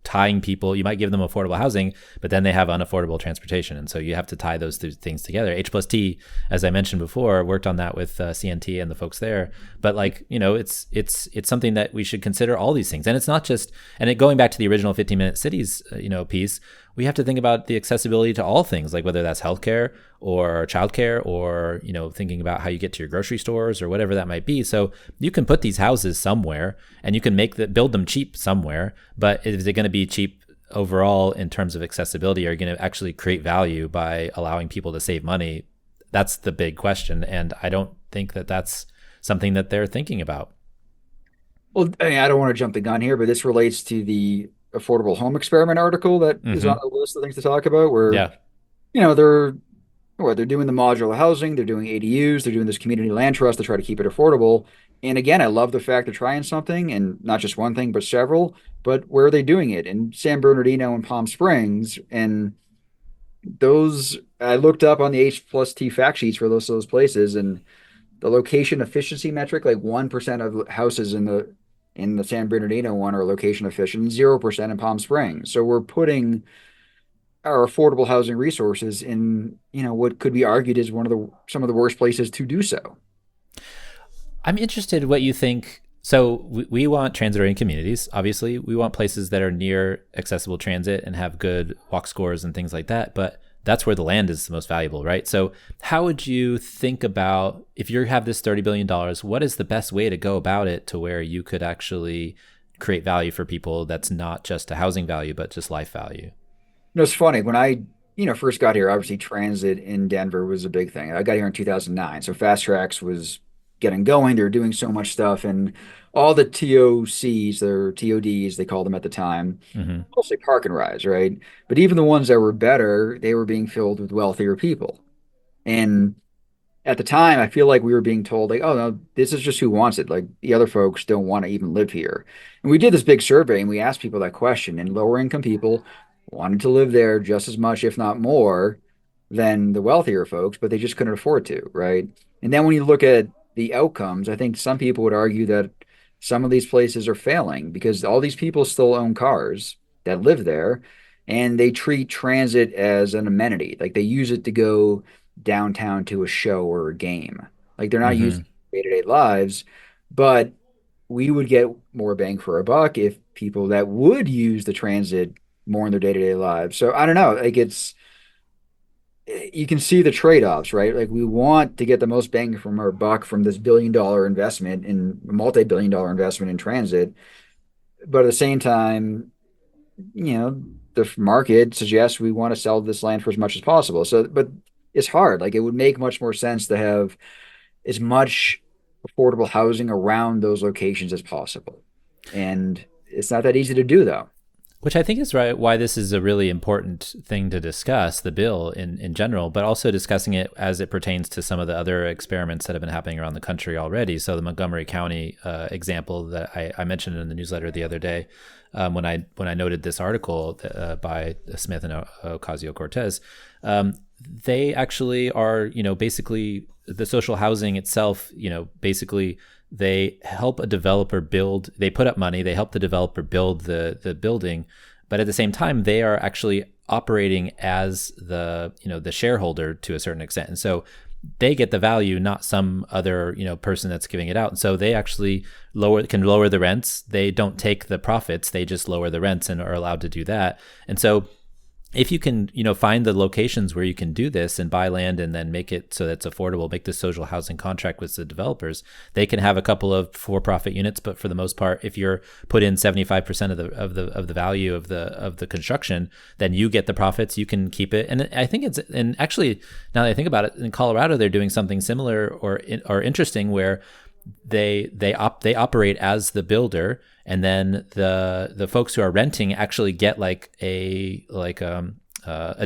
tying people. You might give them affordable housing, but then they have unaffordable transportation. And so you have to tie those two things together. H plus T, as I mentioned before, worked on that with CNT and the folks there. But it's something that we should consider all these things. And it's not just, going back to the original 15-minute cities, piece, we have to think about the accessibility to all things, like whether that's healthcare or childcare, or thinking about how you get to your grocery stores or whatever that might be. So you can put these houses somewhere, and you can build them cheap somewhere. But is it going to be cheap overall in terms of accessibility? Are you going to actually create value by allowing people to save money? That's the big question, and I don't think that that's something that they're thinking about. Well, I mean, I don't want to jump the gun here, but this relates to the affordable home experiment article that is on the list of things to talk about, where Yeah. they're doing the modular housing, they're doing ADUs, they're doing this community land trust to try to keep it affordable. And again, I love the fact they're trying something, and not just one thing, but several. But where are they doing it? In San Bernardino and Palm Springs, and those I looked up on the H plus T fact sheets for those places, and the location efficiency metric, like 1% of houses in the San Bernardino one are location efficient, 0% in Palm Springs. So we're putting our affordable housing resources in, what could be argued as some of the worst places to do so. I'm interested what you think. So we want transit-oriented communities. Obviously, we want places that are near accessible transit and have good walk scores and things like that. But that's where the land is the most valuable, right? So how would you think about, if you have this $30 billion, what is the best way to go about it to where you could actually create value for people that's not just a housing value, but just life value? It's funny. When I, first got here, obviously transit in Denver was a big thing. I got here in 2009. So Fast Tracks was getting going. They were doing so much stuff, and all the TOCs, or TODs, they called them at the time, mostly park and rides, right? But even the ones that were better, they were being filled with wealthier people. And at the time, I feel like we were being told, like, oh, no, this is just who wants it. Like, the other folks don't want to even live here. And we did this big survey, and we asked people that question, and lower income people wanted to live there just as much, if not more, than the wealthier folks, but they just couldn't afford to, right? And then when you look at the outcomes, I think some people would argue that some of these places are failing because all these people still own cars that live there, and they treat transit as an amenity. Like they use it to go downtown to a show or a game. Like they're not using day-to-day lives, but we would get more bang for our buck if people that would use the transit more in their day-to-day lives. So I don't know, like you can see the trade-offs, right? Like we want to get the most bang from our buck from this billion-dollar investment in multi-billion-dollar investment in transit, but at the same time, the market suggests we want to sell this land for as much as possible. So, but it's hard. Like it would make much more sense to have as much affordable housing around those locations as possible, and it's not that easy to do, though. Which I think is right why this is a really important thing to discuss, the bill in general, but also discussing it as it pertains to some of the other experiments that have been happening around the country already. So the Montgomery County example that I mentioned in the newsletter the other day, when I noted this article by Smith and Ocasio-Cortez, they actually are, basically the social housing itself, basically they help a developer build, they put up money, they help the developer build the building, but at the same time, they are actually operating as the shareholder to a certain extent. And so they get the value, not some other, person that's giving it out. And so they actually can lower the rents. They don't take the profits. They just lower the rents and are allowed to do that. And so if you can, find the locations where you can do this and buy land and then make it so that's affordable, make the social housing contract with the developers, they can have a couple of for-profit units. But for the most part, if you're put in 75% of the value of the construction, then you get the profits. You can keep it. And I think and actually, now that I think about it, in Colorado, they're doing something similar or interesting where they operate as the builder, and then the folks who are renting actually get a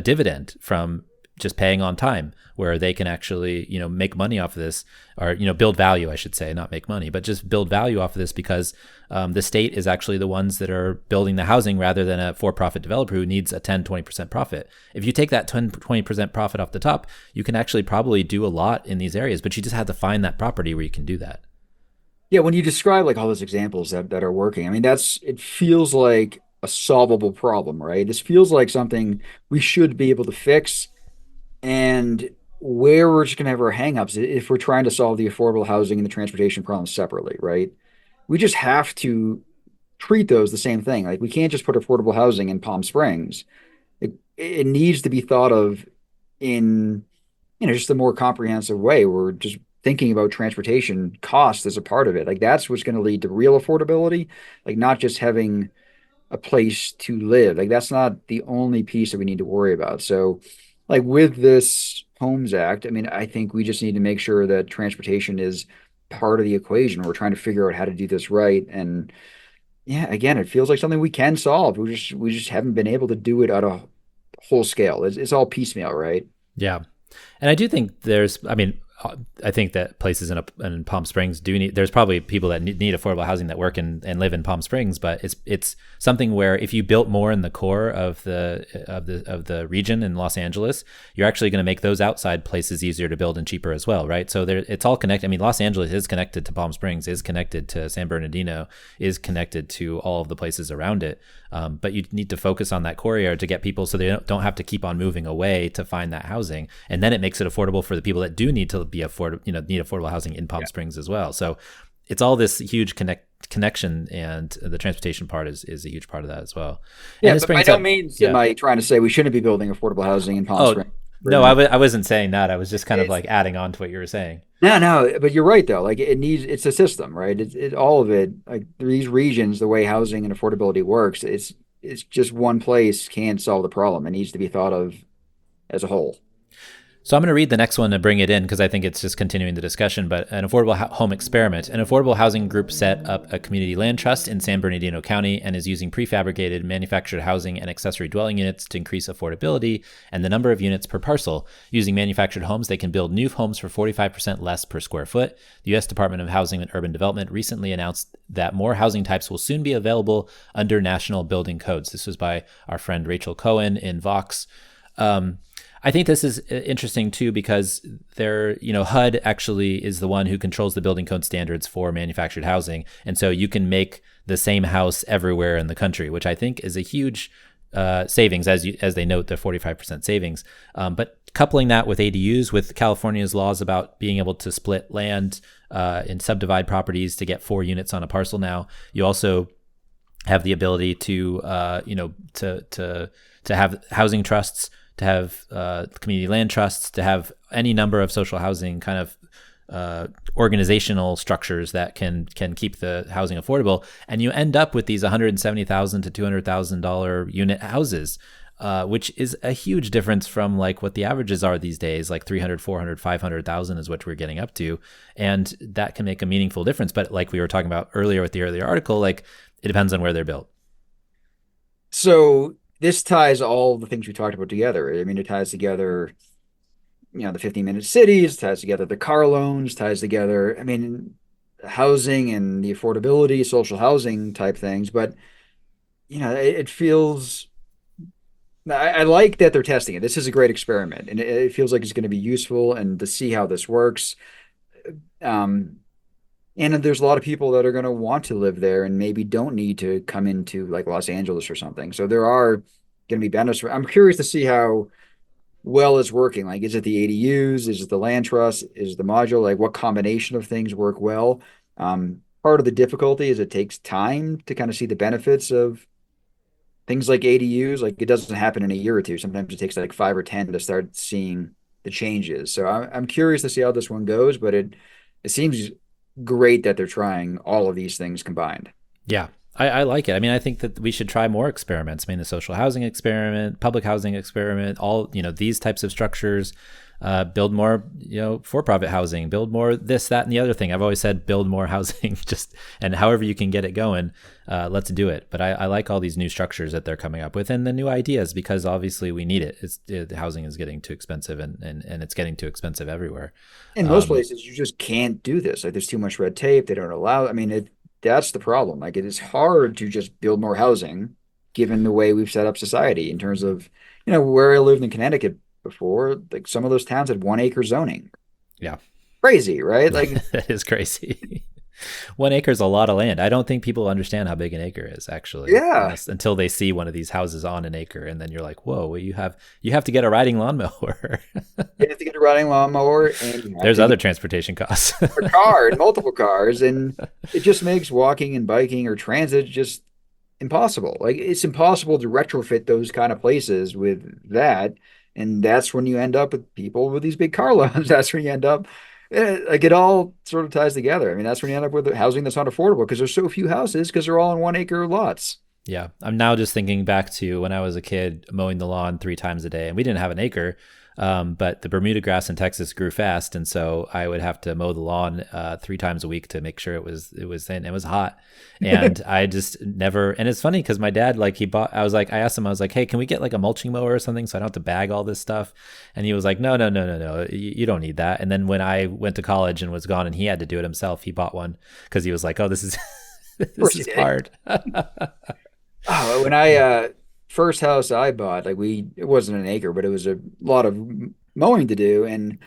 dividend from just paying on time, where they can actually make money off of this, or build value, I should say, not make money, but just build value off of this, because the state is actually the ones that are building the housing rather than a for-profit developer who needs a 10-20% profit. If you take that 10-20% profit off the top, you can actually probably do a lot in these areas, but you just have to find that property where you can do that. Yeah, when you describe like all those examples that are working, I mean, it feels like a solvable problem, right? This feels like something we should be able to fix. And where we're just going to have our hangups if we're trying to solve the affordable housing and the transportation problems separately, right? We just have to treat those the same thing. Like, we can't just put affordable housing in Palm Springs. It needs to be thought of in, just a more comprehensive way. We're just thinking about transportation costs as a part of it. Like, that's what's going to lead to real affordability, like not just having a place to live. Like, that's not the only piece that we need to worry about. So, like, with this Homes Act, I mean, I think we just need to make sure that transportation is part of the equation. We're trying to figure out how to do this right. And yeah, again, it feels like something we can solve. We just haven't been able to do it at a whole scale. It's all piecemeal, right? Yeah. And I do think I think that places in Palm Springs there's probably people that need affordable housing that work and live in Palm Springs, but it's something where if you built more in the core of the region in Los Angeles, you're actually going to make those outside places easier to build and cheaper as well, right? So it's all connected. I mean, Los Angeles is connected to Palm Springs, is connected to San Bernardino, is connected to all of the places around it. But you need to focus on that core area to get people so they don't have to keep on moving away to find that housing, and then it makes it affordable for the people that do need to be affordable, need affordable housing in Palm Springs as well. So it's all this huge connection, and the transportation part is a huge part of that as well. Yeah, And but by no means am I trying to say we shouldn't be building affordable housing in Palm Springs. No, I wasn't saying that. I was just kind of like adding on to what you were saying. No, but you're right though. Like, it's a system, right? All of it. Like, these regions, the way housing and affordability works, it's just one place can't solve the problem. It needs to be thought of as a whole. So I'm going to read the next one to bring it in, because I think it's just continuing the discussion. But an affordable home experiment. An affordable housing group set up a community land trust in San Bernardino County and is using prefabricated manufactured housing and accessory dwelling units to increase affordability and the number of units per parcel. Using manufactured homes, they can build new homes for 45% less per square foot. The U.S. Department of Housing and Urban Development recently announced that more housing types will soon be available under national building codes. This was by our friend Rachel Cohen in Vox. I think this is interesting too, because HUD actually is the one who controls the building code standards for manufactured housing. And so you can make the same house everywhere in the country, which I think is a huge savings, as they note, the 45% savings. But coupling that with ADUs, with California's laws about being able to split land and subdivide properties to get 4 units on a parcel now, you also have the ability to have housing trusts, to have community land trusts, to have any number of social housing kind of organizational structures that can keep the housing affordable. And you end up with these $170,000 to $200,000 unit houses, which is a huge difference from like what the averages are these days, like 300, 400, 500,000 is what we're getting up to. And that can make a meaningful difference. But like we were talking about earlier with the earlier article, like it depends on where they're built. So this ties all the things we talked about together. I mean, it ties together, the 15-minute cities, ties together the car loans, ties together, I mean, housing and the affordability, social housing type things. But, it feels, I like that they're testing it. This is a great experiment, and it feels like it's going to be useful, and to see how this works. And there's a lot of people that are going to want to live there and maybe don't need to come into like Los Angeles or something. So there are going to be benefits. I'm curious to see how well it's working. Like, is it the ADUs? Is it the land trust? Is it the module? Like, what combination of things work well? Part of the difficulty is it takes time to kind of see the benefits of things like ADUs. Like, it doesn't happen in a year or two. Sometimes it takes like 5 or 10 to start seeing the changes. So I'm curious to see how this one goes, but it seems great that they're trying all of these things combined. Yeah, I like it. I mean, I think that we should try more experiments. I mean, the social housing experiment, public housing experiment, all, these types of structures, build more, for-profit housing, build more this, that, and the other thing. I've always said build more housing, and however you can get it going, let's do it. But I like all these new structures that they're coming up with and the new ideas, because obviously we need it. Housing is getting too expensive, and it's getting too expensive everywhere. In most places, you just can't do this. Like, there's too much red tape. They don't allow. I mean, that's the problem. Like, it is hard to just build more housing, given the way we've set up society in terms of, where I lived in Connecticut before, like some of those towns had 1 acre zoning. Yeah. Crazy, right? Like, that is crazy. 1 acre is a lot of land. I don't think people understand how big an acre is, actually. yeah, Until they see one of these houses on an acre, and then you're like, whoa, well, you have to get a riding lawnmower. you have to get a riding lawnmower, and you have There's to other get transportation costs. a car and multiple cars, and it just makes walking and biking or transit just impossible. Like, it's impossible to retrofit those kind of places with that. And that's when you end up with people with these big car loans. That's when you end up, like, it all sort of ties together. I mean, that's when you end up with housing that's not affordable because there's so few houses because they're all in 1 acre lots. Yeah. I'm now just thinking back to when I was a kid mowing the lawn 3 times a day, and we didn't have an acre. But the Bermuda grass in Texas grew fast, and so I would have to mow the lawn 3 times a week to make sure it was and it was hot. And I just never. And it's funny because my dad, like, he bought. I asked him, I was like, hey, can we get like a mulching mower or something so I don't have to bag all this stuff? And he was like, no, no, no, no, no, you don't need that. And then when I went to college and was gone, and he had to do it himself, he bought one because he was like, oh, this is this is hard. Oh, when I first house I bought, like, it wasn't an acre, but it was a lot of mowing to do, and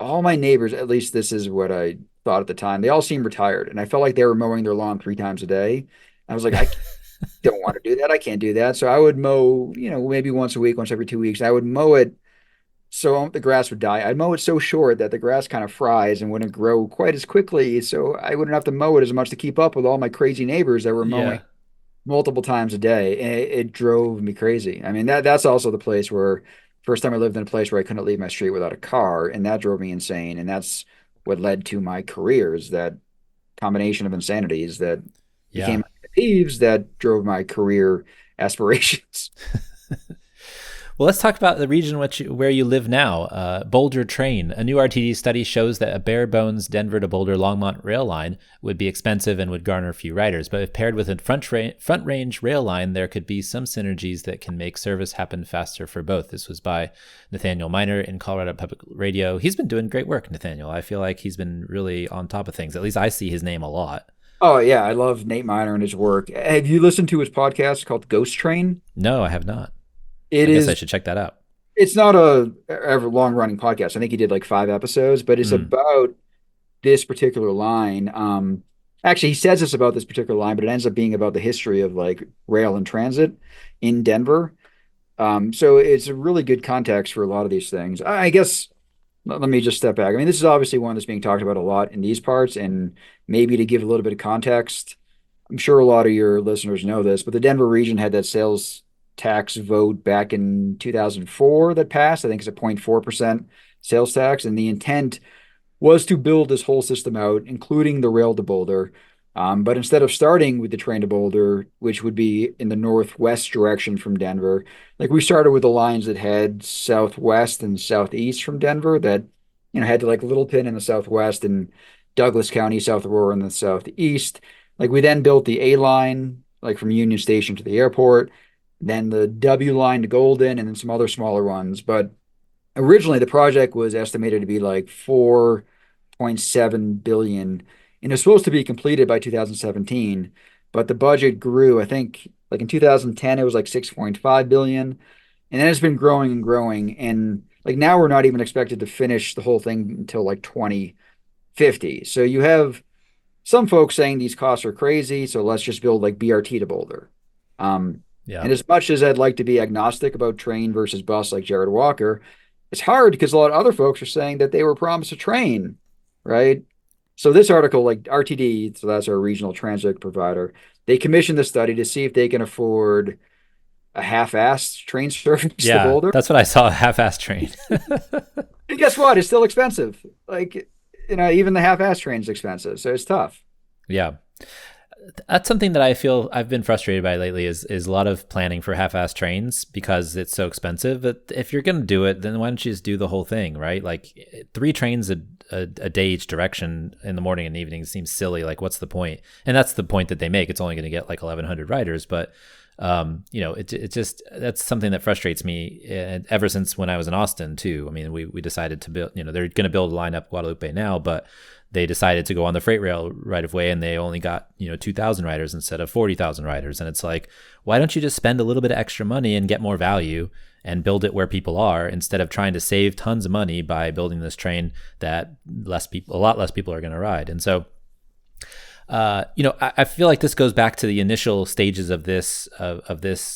all my neighbors, at least this is what I thought at the time, they all seemed retired, and I felt like they were mowing their lawn 3 times a day. I was like, I don't want to do that. I can't do that. So I would mow, maybe once a week, once every 2 weeks. I would mow it so the grass would die. I'd mow it so short that the grass kind of fries and wouldn't grow quite as quickly. So I wouldn't have to mow it as much to keep up with all my crazy neighbors that were mowing Yeah. multiple times a day. And it drove me crazy. I mean, that's also the place where first time I lived in a place where I couldn't leave my street without a car, and that drove me insane. And that's what led to my career, is that combination of insanities that Yeah. became my peeves that drove my career aspirations. Well, let's talk about the region where you live now. Boulder train. A new RTD study shows that a bare bones Denver to Boulder Longmont rail line would be expensive and would garner few riders. But if paired with a front range rail line, there could be some synergies that can make service happen faster for both. This was by Nathaniel Miner in Colorado Public Radio. He's been doing great work, Nathaniel. I feel like he's been really on top of things. At least I see his name a lot. Oh yeah, I love Nate Miner and his work. Have you listened to his podcast called Ghost Train? No, I have not. It I guess I is should check that out. it's not a ever long running podcast. I think he did like 5 episodes, but it's Mm, about this particular line. Actually, he says this about this particular line, but it ends up being about the history of like rail and transit in Denver. So it's a really good context for a lot of these things. I guess let me just step back. I mean, this is obviously one that's being talked about a lot in these parts, and maybe to give a little bit of context, I'm sure a lot of your listeners know this, but the Denver region had that sales tax vote back in 2004 that passed. I think it's a 0.4% sales tax, and the intent was to build this whole system out, including the rail to Boulder. But instead of starting with the train to Boulder, which would be in the northwest direction from Denver, like, we started with the lines that head southwest and southeast from Denver that, head to like Littleton in the southwest and Douglas County, South Aurora in the southeast. Like, we then built the A line, like from Union Station to the airport, then the W line to Golden, and then some other smaller ones. But originally the project was estimated to be like 4.7 billion, and it was supposed to be completed by 2017, but the budget grew. I think like in 2010 it was like 6.5 billion, and then it's been growing and growing, and like now we're not even expected to finish the whole thing until like 2050. So you have some folks saying these costs are crazy, so let's just build like BRT to Boulder. Um, Yeah. and as much as I'd like to be agnostic about train versus bus like Jared Walker, it's hard because a lot of other folks are saying that they were promised a train, right? So this article, like RTD, so that's our regional transit provider, they commissioned the study to see if they can afford a half-assed train service to Yeah, Boulder. that's what I saw, a half-ass train. And guess what? It's still expensive. Like, even the half-assed train is expensive, so it's tough. Yeah. That's something that I feel I've been frustrated by lately is a lot of planning for half-ass trains because it's so expensive. But if you're going to do it, then why don't you just do the whole thing, right? Like 3 trains a day each direction in the morning and evening seems silly. Like, what's the point? And that's the point that they make. It's only going to get like 1,100 riders, but it just, that's something that frustrates me ever since when I was in Austin too. I mean, we decided to build, they're going to build a line up Guadalupe now, but they decided to go on the freight rail right of way and they only got, 2,000 riders instead of 40,000 riders. And it's like, why don't you just spend a little bit of extra money and get more value and build it where people are instead of trying to save tons of money by building this train that a lot less people are going to ride. And so, I feel like this goes back to the initial stages of this,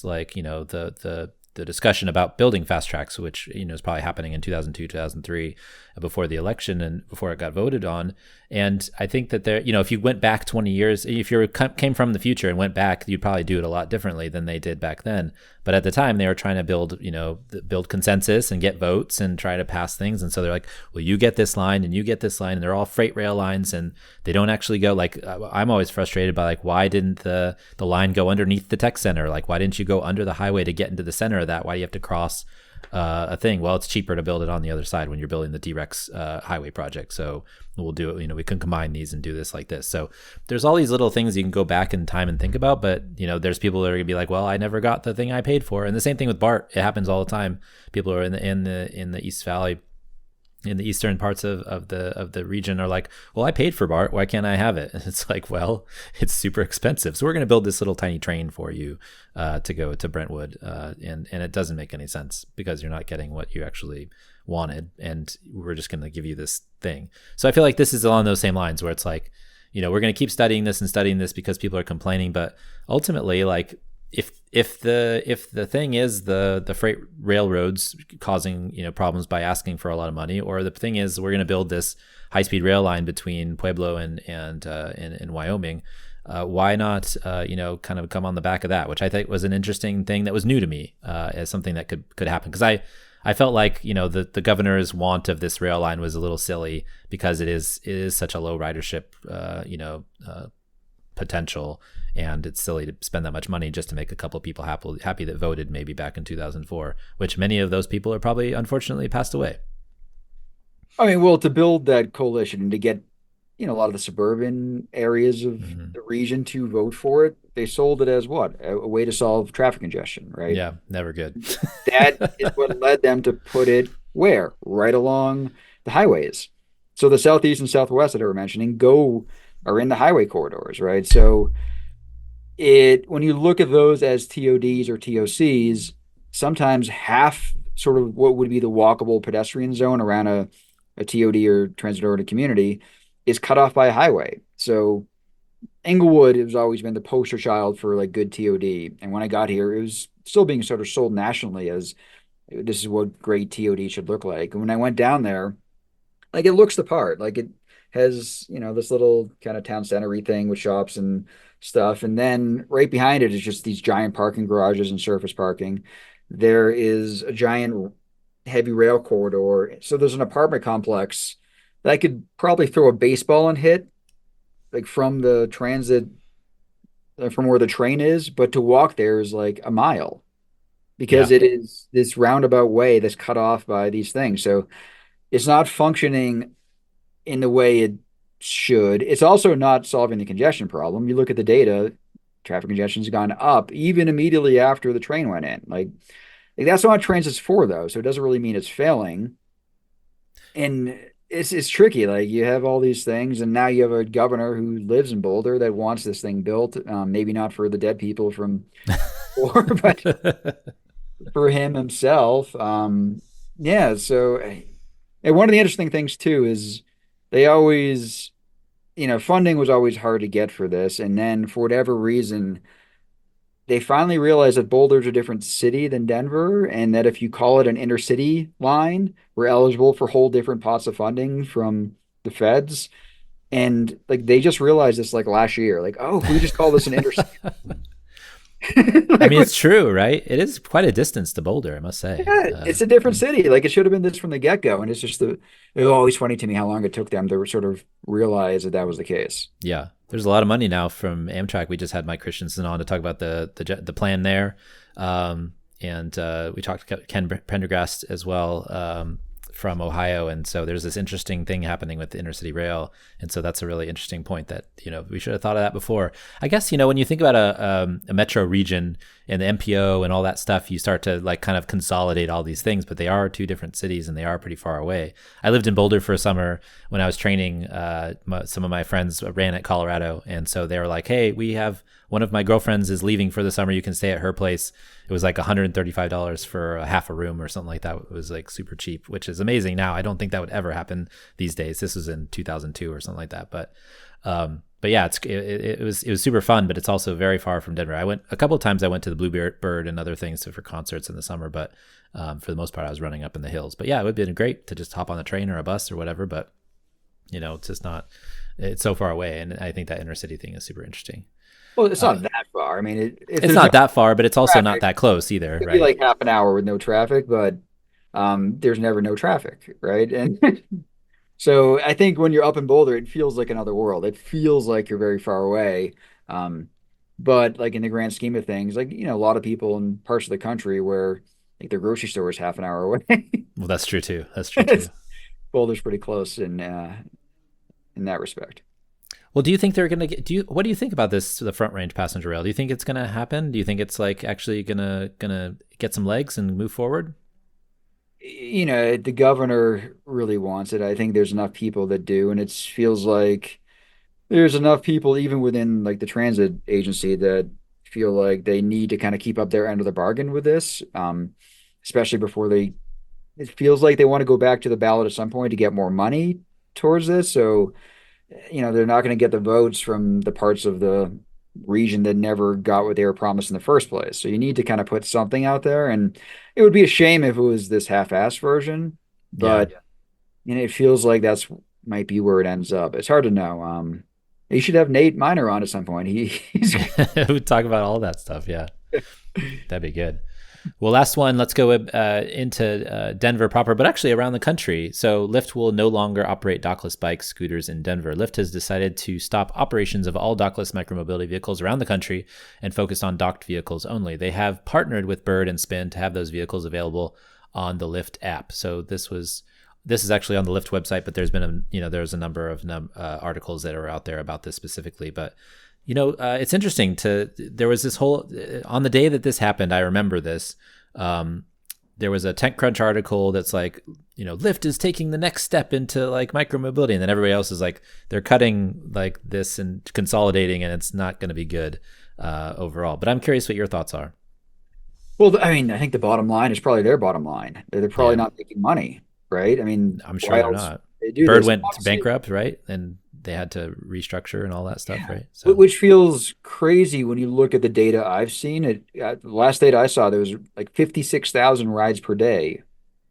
like, the discussion about building fast tracks, which, is probably happening in 2002, 2003, before the election and before it got voted on. And I think that there, if you went back 20 years, if you came from the future and went back, you'd probably do it a lot differently than they did back then. But at the time they were trying to build consensus and get votes and try to pass things. And so they're like, well, you get this line and you get this line, and they're all freight rail lines and they don't actually go, like, I'm always frustrated by, like, why didn't the line go underneath the tech center? Like, why didn't you go under the highway to get into the center of that? Why do you have to cross a thing? Well, it's cheaper to build it on the other side when you're building the D-Rex highway project. So we'll do it, we can combine these and do this like this. So there's all these little things you can go back in time and think about, but there's people that are gonna be like, well, I never got the thing I paid for. And the same thing with BART. It happens all the time. People are in the East Valley, in the eastern parts of the region, are like, well, I paid for BART, why can't I have it? And it's like, well, it's super expensive, so we're going to build this little tiny train for you to go to Brentwood, and it doesn't make any sense because you're not getting what you actually wanted, and we're just going to give you this thing. So I feel like this is along those same lines where it's like, we're going to keep studying this because people are complaining, but ultimately, like, if the thing is the freight railroads causing problems by asking for a lot of money, or the thing is we're going to build this high-speed rail line between Pueblo and Wyoming, why not kind of come on the back of that, which I think was an interesting thing that was new to me, as something that could happen, because I felt like the governor's want of this rail line was a little silly because it is such a low ridership potential, and it's silly to spend that much money just to make a couple of people happy that voted maybe back in 2004, which many of those people are probably unfortunately passed away. I mean, well, to build that coalition and to get, a lot of the suburban areas of Mm-hmm. the region to vote for it, they sold it as what? A way to solve traffic congestion, right? Yeah, never good. That is what led them to put it where? Right along the highways. So the southeast and southwest that I were mentioning are in the highway corridors, right? So when you look at those as TODs or TOCs, sometimes half sort of what would be the walkable pedestrian zone around a TOD or transit oriented community is cut off by a highway. So Englewood has always been the poster child for like good TOD. And when I got here, it was still being sort of sold nationally as this is what great TOD should look like. And when I went down there, like it looks the part. Like it has, this little kind of town center thing with shops and stuff. And then right behind it is just these giant parking garages and surface parking. There is a giant heavy rail corridor. So there's an apartment complex that I could probably throw a baseball and hit, like from the transit, from where the train is, but to walk there is like a mile because Yeah. it is this roundabout way that's cut off by these things. So it's not functioning in the way it should. It's also not solving the congestion problem. You look at the data, traffic congestion's gone up even immediately after the train went in. Like that's not what transit's for, though. So it doesn't really mean it's failing. And it's tricky. Like you have all these things, and now you have a governor who lives in Boulder that wants this thing built. Maybe not for the dead people from before, but for him himself. Yeah. So, and one of the interesting things too is they always, funding was always hard to get for this. And then for whatever reason, they finally realized that Boulder's a different city than Denver, and that if you call it an intercity line, we're eligible for whole different pots of funding from the feds. And like they just realized this like last year, like, oh, if we just call this an intercity, I like, mean, it's true, right? It is quite a distance to Boulder, I must say. yeah, it's a different city. Like it should have been this from the get-go. And it's just it was always funny to me how long it took them to sort of realize that that was the case. Yeah, there's a lot of money now from Amtrak. We just had Mike Christensen on to talk about the plan there, and we talked to Ken Prendergast as well, from Ohio, and so there's this interesting thing happening with the intercity rail, and so that's a really interesting point that we should have thought of that before. I guess when you think about a metro region and the MPO and all that stuff, you start to like kind of consolidate all these things, but they are two different cities and they are pretty far away. I lived in Boulder for a summer when I was training. Some of my friends ran at Colorado, and so they were like, "Hey, we have one of my girlfriends is leaving for the summer. You can stay at her place." It was like $135 for a half a room or something like that. It was like super cheap, which is amazing now. I don't think that would ever happen these days. This was in 2002 or something like that. But yeah, it was super fun, but it's also very far from Denver. I went a couple of times. I went to the Bluebird and other things for concerts in the summer, but for the most part, I was running up in the hills. But yeah, it would have been great to just hop on a train or a bus or whatever. But it's just not. It's so far away, and I think that intercity thing is super interesting. Well, it's not that far. I mean, if it's there's not no that far, but it's also not traffic, that close either, it'd be right? like half an hour with no traffic, but there's never no traffic, right? And so I think when you're up in Boulder, it feels like another world. It feels like you're very far away. Um, but like in the grand scheme of things, like, a lot of people in parts of the country where like their grocery store is half an hour away. Well, that's true too. That's true too. Boulder's pretty close in that respect. Well, do you think they're going to get, what do you think about this, the front range passenger rail? Do you think it's going to happen? Do you think it's like actually going to get some legs and move forward? The governor really wants it. I think there's enough people that do, and it feels like there's enough people even within like the transit agency that feel like they need to kind of keep up their end of the bargain with this, especially before it feels like they want to go back to the ballot at some point to get more money towards this. So, they're not going to get the votes from the parts of the region that never got what they were promised in the first place. So you need to kind of put something out there, and it would be a shame if it was this half-assed version, Yeah. but it feels like that's might be where it ends up. It's hard to know. You should have Nate Miner on at some point. He's We talk about all that stuff. Yeah. That'd be good. Well, last one, let's go into Denver proper, but actually around the country. So Lyft will no longer operate dockless bikes, scooters in Denver. Lyft has decided to stop operations of all dockless micromobility vehicles around the country and focus on docked vehicles only. They have partnered with Bird and Spin to have those vehicles available on the Lyft app. So this is actually on the Lyft website, but there's been there's a number of articles that are out there about this specifically, but it's interesting there was this whole, on the day that this happened, I remember this, there was a TechCrunch article that's like, Lyft is taking the next step into like micromobility. And then everybody else is like, they're cutting like this and consolidating, and it's not going to be good overall. But I'm curious what your thoughts are. well, I mean, I think the bottom line is probably their bottom line. They're probably Yeah, not making money, right? I mean, I'm sure why they're else not. they do Bird this? went Obviously, bankrupt, right? And they had to restructure and all that stuff, yeah. right? So, Which feels crazy when you look at the data I've seen. The last data I saw, there was like 56,000 rides per day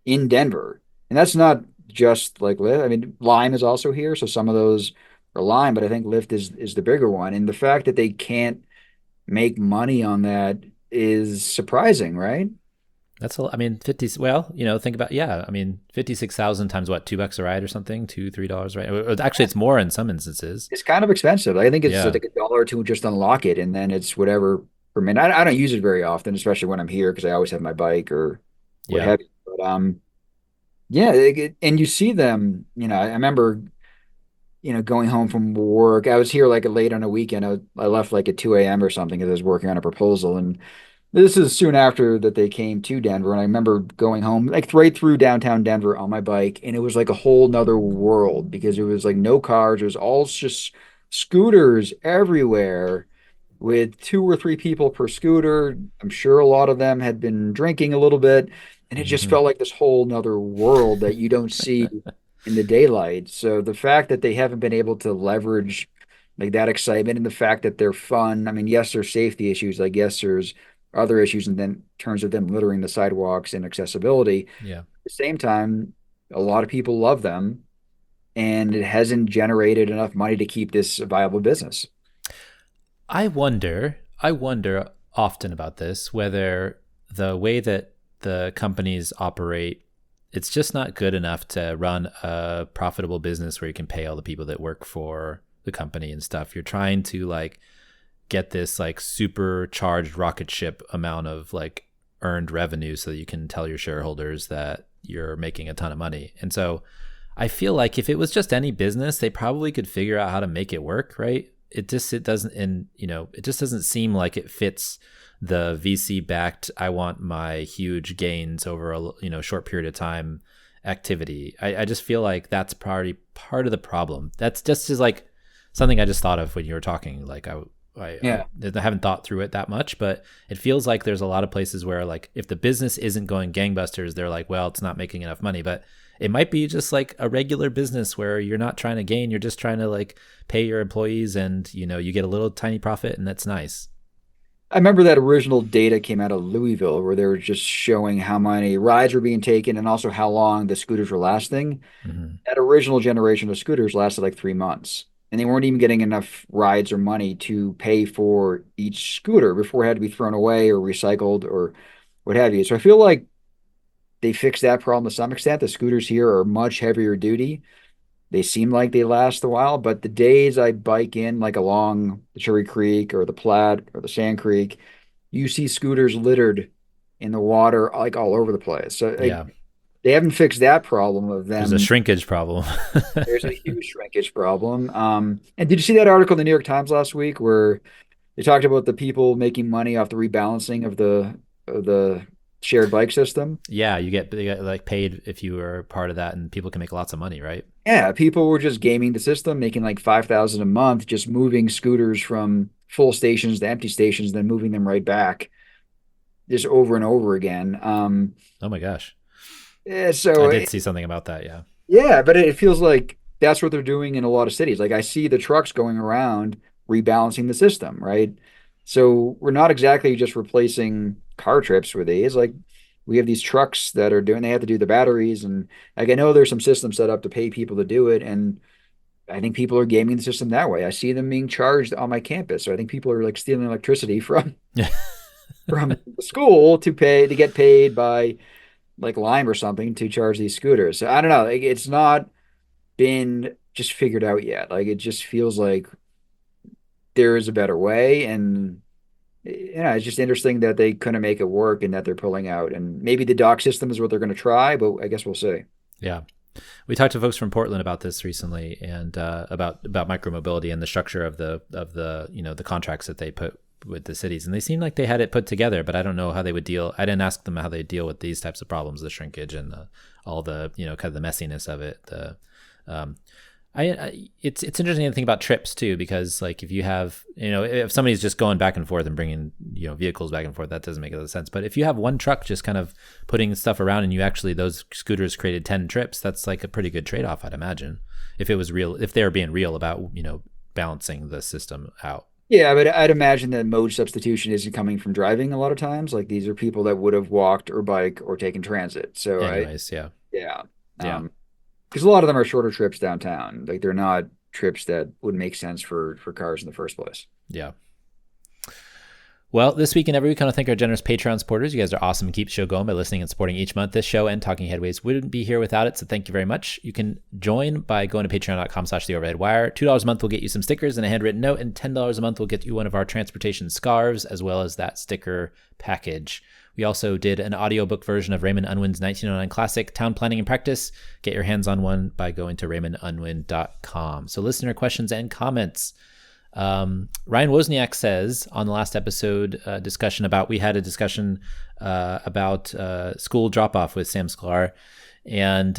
in Denver. And that's not just like Lyft. I mean, Lime is also here, so some of those are Lime, but I think Lyft is the bigger one. And the fact that they can't make money on that is surprising, right? that's I mean, 50, well, think about, yeah, I mean, 56,000 times what, $2 a ride or something, $2, $3, right? Actually, it's more in some instances. It's kind of expensive. I think it's Yeah. like $1 or $2 just unlock it, and then it's whatever per minute. I don't use it very often, especially when I'm here because I always have my bike or what Yeah. have you. But yeah, and you see them. I remember going home from work. I was here like late on a weekend. I left like at 2 a.m. or something because I was working on a proposal, and this is soon after that they came to Denver. And I remember going home like right through downtown Denver on my bike, and it was like a whole nother world because it was like no cars. It was all just scooters everywhere with two or three people per scooter. I'm sure a lot of them had been drinking a little bit, and it just Hmm. felt like this whole nother world that you don't see in the daylight. So the fact that they haven't been able to leverage like that excitement and the fact that they're fun. I mean, yes, there's safety issues. I guess there's other issues in terms of them littering the sidewalks and accessibility. Yeah. At the same time, a lot of people love them, and it hasn't generated enough money to keep this a viable business. I wonder often about this, whether the way that the companies operate, it's just not good enough to run a profitable business where you can pay all the people that work for the company and stuff. You're trying to like get this like supercharged rocket ship amount of like earned revenue so that you can tell your shareholders that you're making a ton of money. And so I feel like if it was just any business, they probably could figure out how to make it work, right? It doesn't, and it just doesn't seem like it fits the VC backed, I want my huge gains over a short period of time activity. I just feel like that's probably part of the problem. That's just is like something I just thought of when you were talking. Like Yeah. I haven't thought through it that much, but it feels like there's a lot of places where like if the business isn't going gangbusters, they're like, well, it's not making enough money. But it might be just like a regular business where you're not trying to gain, you're just trying to like pay your employees and you get a little tiny profit, and that's nice. I remember that original data came out of Louisville where they were just showing how many rides were being taken and also how long the scooters were lasting. Hmm. That original generation of scooters lasted like 3 months, and they weren't even getting enough rides or money to pay for each scooter before it had to be thrown away or recycled or what have you. So I feel like they fixed that problem to some extent. The scooters here are much heavier duty. They seem like they last a while, but the days I bike in, like along the Cherry Creek or the Platte or the Sand Creek, you see scooters littered in the water, like all over the place. So like, Yeah. they haven't fixed that problem of There's a them. shrinkage problem. There's a huge shrinkage problem. And did you see that article in the New York Times last week where they talked about the people making money off the rebalancing of the shared bike system? Yeah, you get like paid if you were part of that, and people can make lots of money, right? Yeah, people were just gaming the system, making like 5,000 a month, just moving scooters from full stations to empty stations, then moving them right back, just over and over again. Oh my gosh. Yeah, I so did see something about that, yeah. yeah, but it feels like that's what they're doing in a lot of cities. Like I see the trucks going around rebalancing the system, right? So we're not exactly just replacing car trips with these. Like we have these trucks that are doing, they have to do the batteries. And like I know there's some systems set up to pay people to do it. And I think people are gaming the system that way. I see them being charged on my campus. So I think people are like stealing electricity from Yeah. from the school to get paid by like Lime or something to charge these scooters. So I don't know. Like, it's not been just figured out yet. Like it just feels like there is a better way, and it's just interesting that they couldn't make it work and that they're pulling out. And maybe the dock system is what they're going to try, but I guess we'll see. Yeah. We talked to folks from Portland about this recently, and about micromobility and the structure of the contracts that they put with the cities, and they seemed like they had it put together, but I don't know how they would deal. I didn't ask them how they deal with these types of problems, the shrinkage and all the kind of the messiness of it. Um, it's interesting to think about trips too, because like if you have if somebody's just going back and forth and bringing vehicles back and forth, that doesn't make a lot of sense. But if you have one truck just kind of putting stuff around, and you actually those scooters created 10 trips, that's like a pretty good trade-off, I'd imagine, if it was real, if they were being real about balancing the system out. Yeah, but I'd imagine that mode substitution isn't coming from driving a lot of times. Like these are people that would have walked or bike or taken transit. So Anyways, yeah. yeah. Yeah. Because a lot of them are shorter trips downtown. Like they're not trips that would make sense for cars in the first place. Yeah. Well, this week and every week, I want to thank our generous Patreon supporters. You guys are awesome and keep the show going by listening and supporting each month. This show and Talking Headways wouldn't be here without it, so thank you very much. You can join by going to patreon.com/theoverheadwire. $2 a month will get you some stickers and a handwritten note, and $10 a month will get you one of our transportation scarves, as well as that sticker package. We also did an audiobook version of Raymond Unwin's 1909 classic, Town Planning and Practice. Get your hands on one by going to raymondunwin.com. So listener questions and comments. Ryan Wozniak says on the last episode we had a discussion about school drop-off with Sam Sklar, And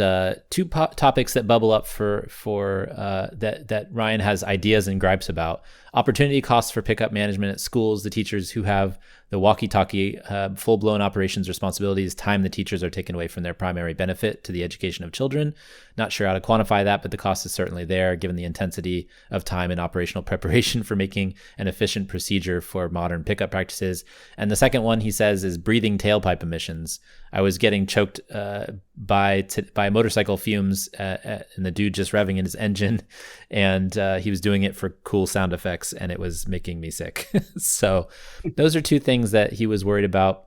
two topics that bubble up for that Ryan has ideas and gripes about: opportunity costs for pickup management at schools. The teachers who have the walkie-talkie full-blown operations responsibilities, time the teachers are taken away from their primary benefit to the education of children. Not sure how to quantify that, but the cost is certainly there given the intensity of time and operational preparation for making an efficient procedure for modern pickup practices. And the second one, he says, is breathing tailpipe emissions. I was getting choked by motorcycle fumes and the dude just revving in his engine, and he was doing it for cool sound effects, and it was making me sick. So those are two things that he was worried about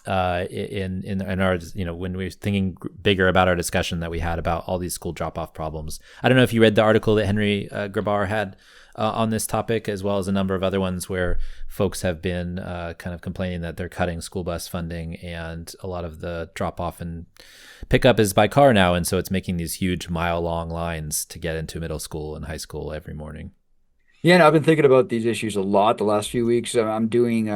in our, when we were thinking bigger about our discussion that we had about all these school drop-off problems. I don't know if you read the article that Henry Grabar had on this topic, as well as a number of other ones where folks have been kind of complaining that they're cutting school bus funding, and a lot of the drop-off and pickup is by car now, and so it's making these huge mile-long lines to get into middle school and high school every morning. Yeah, and I've been thinking about these issues a lot the last few weeks. I'm doing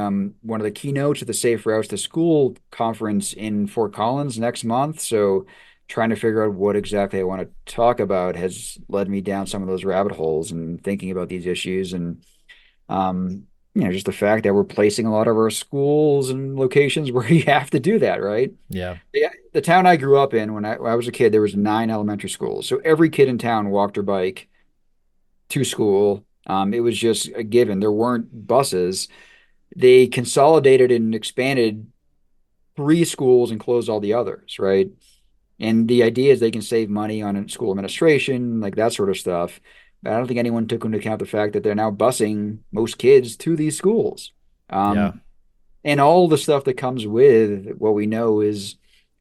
one of the keynotes at the Safe Routes to School conference in Fort Collins next month. So trying to figure out what exactly I want to talk about has led me down some of those rabbit holes and thinking about these issues. And, just the fact that we're placing a lot of our schools in locations where you have to do that, right? Yeah. The town I grew up in, when I was a kid, there was 9 elementary schools. So every kid in town walked or bike to school. It was just a given. There weren't buses. They consolidated and expanded 3 schools and closed all the others, right? And the idea is they can save money on school administration, like that sort of stuff. But I don't think anyone took into account the fact that they're now busing most kids to these schools. Yeah. And all the stuff that comes with what we know is